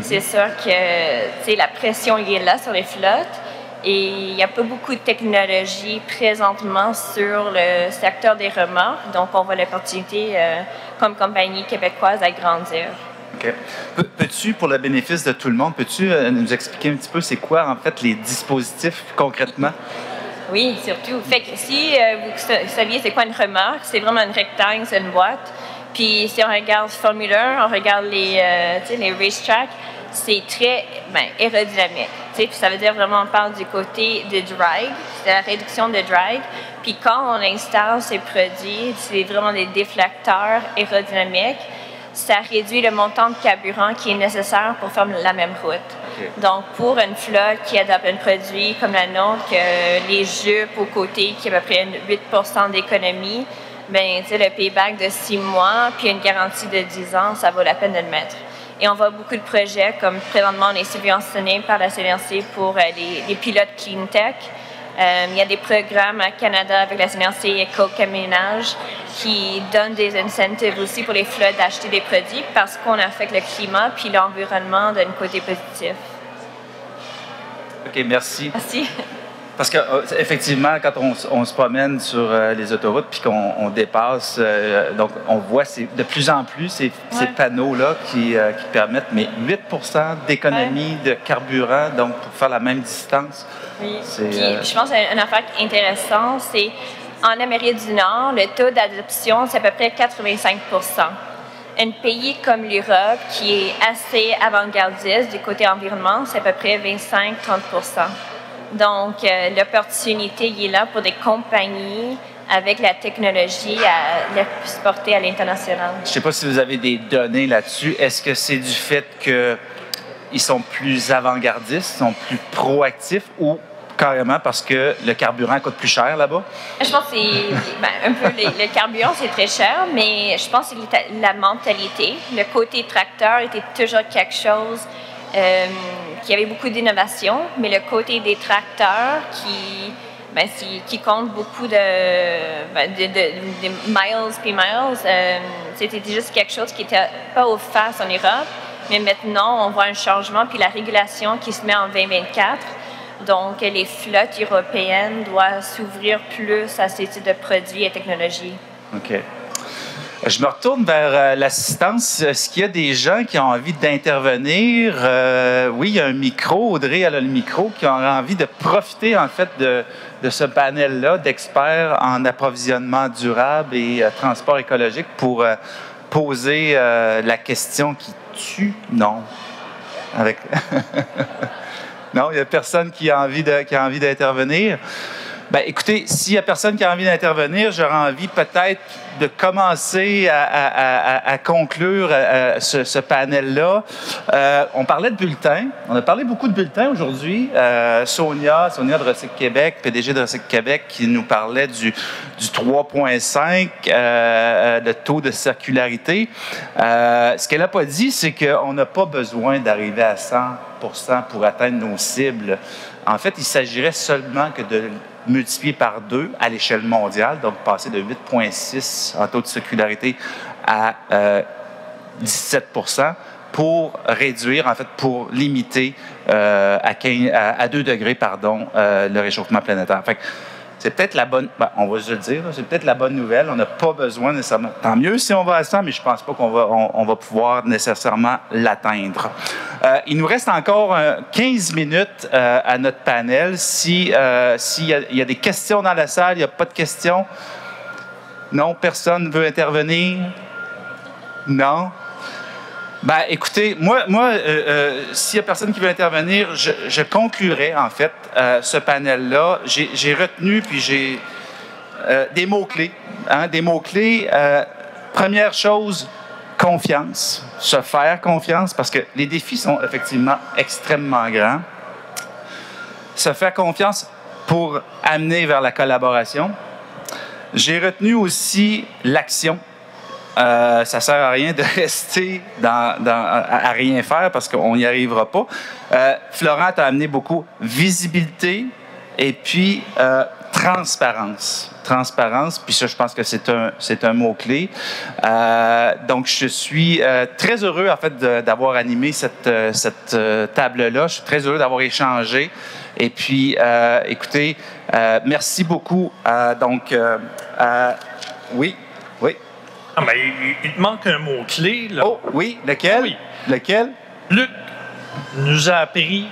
C'est sûr que la pression est là sur les flottes et il n'y a pas beaucoup de technologie présentement sur le secteur des remorques. Donc, on voit l'opportunité comme compagnie québécoise à grandir. OK. Peux-tu, pour le bénéfice de tout le monde, peux-tu nous expliquer un petit peu c'est quoi, en fait, les dispositifs concrètement? Oui, surtout. Fait que si vous saviez c'est quoi une remorque, c'est vraiment un rectangle, c'est une boîte. Puis si on regarde Formula 1, on regarde les racetracks, c'est très aérodynamique. Puis ça veut dire vraiment, on parle du côté de drag, de la réduction de drag. Puis quand on installe ces produits, c'est vraiment des déflecteurs aérodynamiques, ça réduit le montant de carburant qui est nécessaire pour faire la même route. Okay. Donc, pour une flotte qui adopte un produit comme la nôtre, que les jupes aux côtés, qui a à peu près 8 % d'économie, bien, le payback de 6 mois, puis une garantie de 10 ans, ça vaut la peine de le mettre. Et on voit beaucoup de projets, comme présentement, on est subventionné par la CNRC pour les pilotes Clean Tech. Il y a des programmes à Canada avec la CNRC Éco-Camionnage qui donnent des incentives aussi pour les flottes d'acheter des produits parce qu'on affecte le climat puis l'environnement d'un côté positif. OK, merci. Merci. Parce qu'effectivement, quand on se promène sur les autoroutes puis qu'on dépasse, donc on voit de plus en plus ces panneaux-là qui permettent, mais 8 % d'économie de carburant, donc pour faire la même distance. Oui. Puis je pense qu'une affaire intéressante, c'est en Amérique du Nord, le taux d'adoption, c'est à peu près 85 %. Un pays comme l'Europe, qui est assez avant-gardiste du côté environnement, c'est à peu près 25-30 %. Donc, l'opportunité est là pour des compagnies avec la technologie à l'exporter à l'international. Je ne sais pas si vous avez des données là-dessus. Est-ce que c'est du fait qu'ils sont plus avant-gardistes, sont plus proactifs ou carrément parce que le carburant coûte plus cher là-bas? Je pense que c'est un peu le carburant, c'est très cher, mais je pense que c'est la mentalité. Le côté tracteur était toujours quelque chose qui avait beaucoup d'innovation, mais le côté des tracteurs qui compte beaucoup de miles puis miles, c'était juste quelque chose qui n'était pas au face en Europe, mais maintenant on voit un changement puis la régulation qui se met en 2024. Donc les flottes européennes doivent s'ouvrir plus à ces types de produits et technologies. OK. Je me retourne vers l'assistance. Est-ce qu'il y a des gens qui ont envie d'intervenir? Oui, il y a un micro. Audrey, elle a le micro, qui aurait envie de profiter, en fait, de ce panel-là d'experts en approvisionnement durable et transport écologique pour poser la question qui tue. Non. Non, il n'y a personne qui a envie d'intervenir. Bien, écoutez, s'il n'y a personne qui a envie d'intervenir, j'aurais envie peut-être de commencer à conclure ce panel-là. On parlait de bulletins. On a parlé beaucoup de bulletins aujourd'hui. Sonia de Recycle Québec, PDG de Recycle Québec, qui nous parlait du 3,5, le taux de circularité. Ce qu'elle n'a pas dit, c'est qu'on n'a pas besoin d'arriver à 100% pour atteindre nos cibles. En fait, il s'agirait seulement que de multiplié par 2 à l'échelle mondiale, donc passer de 8,6 en taux de circularité à 17 % pour réduire, en fait, pour limiter à 2 degrés, le réchauffement planétaire. Fait que c'est peut-être la bonne, on va se le dire, c'est peut-être la bonne nouvelle. On n'a pas besoin nécessairement. Tant mieux si on va à 100, mais je ne pense pas qu'on va pouvoir nécessairement l'atteindre. Il nous reste encore 15 minutes à notre panel. S'il y a des questions dans la salle, il n'y a pas de questions? Non, personne ne veut intervenir? Non? Ben, écoutez, moi s'il n'y a personne qui veut intervenir, je conclurai, en fait, ce panel-là. J'ai retenu, puis j'ai des mots-clés. Des mots-clés. Première chose, confiance. Se faire confiance, parce que les défis sont effectivement extrêmement grands. Se faire confiance pour amener vers la collaboration. J'ai retenu aussi l'action. Ça ne sert à rien de rester à rien faire parce qu'on n'y arrivera pas. Florent t'a amené beaucoup visibilité et puis transparence. Transparence, puis ça, je pense que c'est un mot-clé. Donc, je suis très heureux, en fait, d'avoir animé cette table-là. Je suis très heureux d'avoir échangé. Et puis, écoutez, merci beaucoup. Oui. Ah, mais il te manque un mot-clé, là. Oh, oui, lequel? Oui. Lequel? Luc nous a appris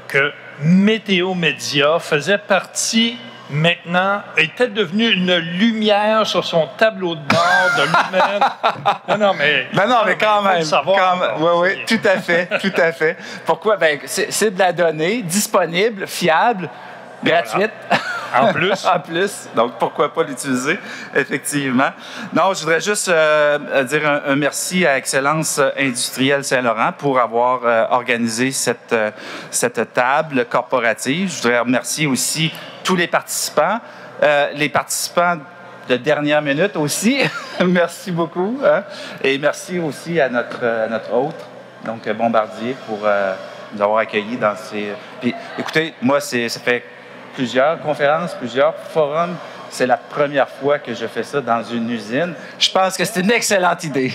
que Météo Média faisait partie maintenant, était devenue une lumière sur son tableau de bord de lui-même. Non, mais quand même. Oui, tout à fait. Pourquoi? Ben, c'est de la donnée disponible, fiable, gratuite. En plus. En plus. Donc, pourquoi pas l'utiliser, effectivement. Non, je voudrais juste dire un merci à Excellence Industrielle Saint-Laurent pour avoir organisé cette table corporative. Je voudrais remercier aussi tous les participants de dernière minute aussi. Merci beaucoup. Hein? Et merci aussi à notre hôte, donc Bombardier, pour nous avoir accueillis dans ces... Puis, écoutez, moi, ça fait plusieurs conférences, plusieurs forums. C'est la première fois que je fais ça dans une usine. Je pense que c'est une excellente idée.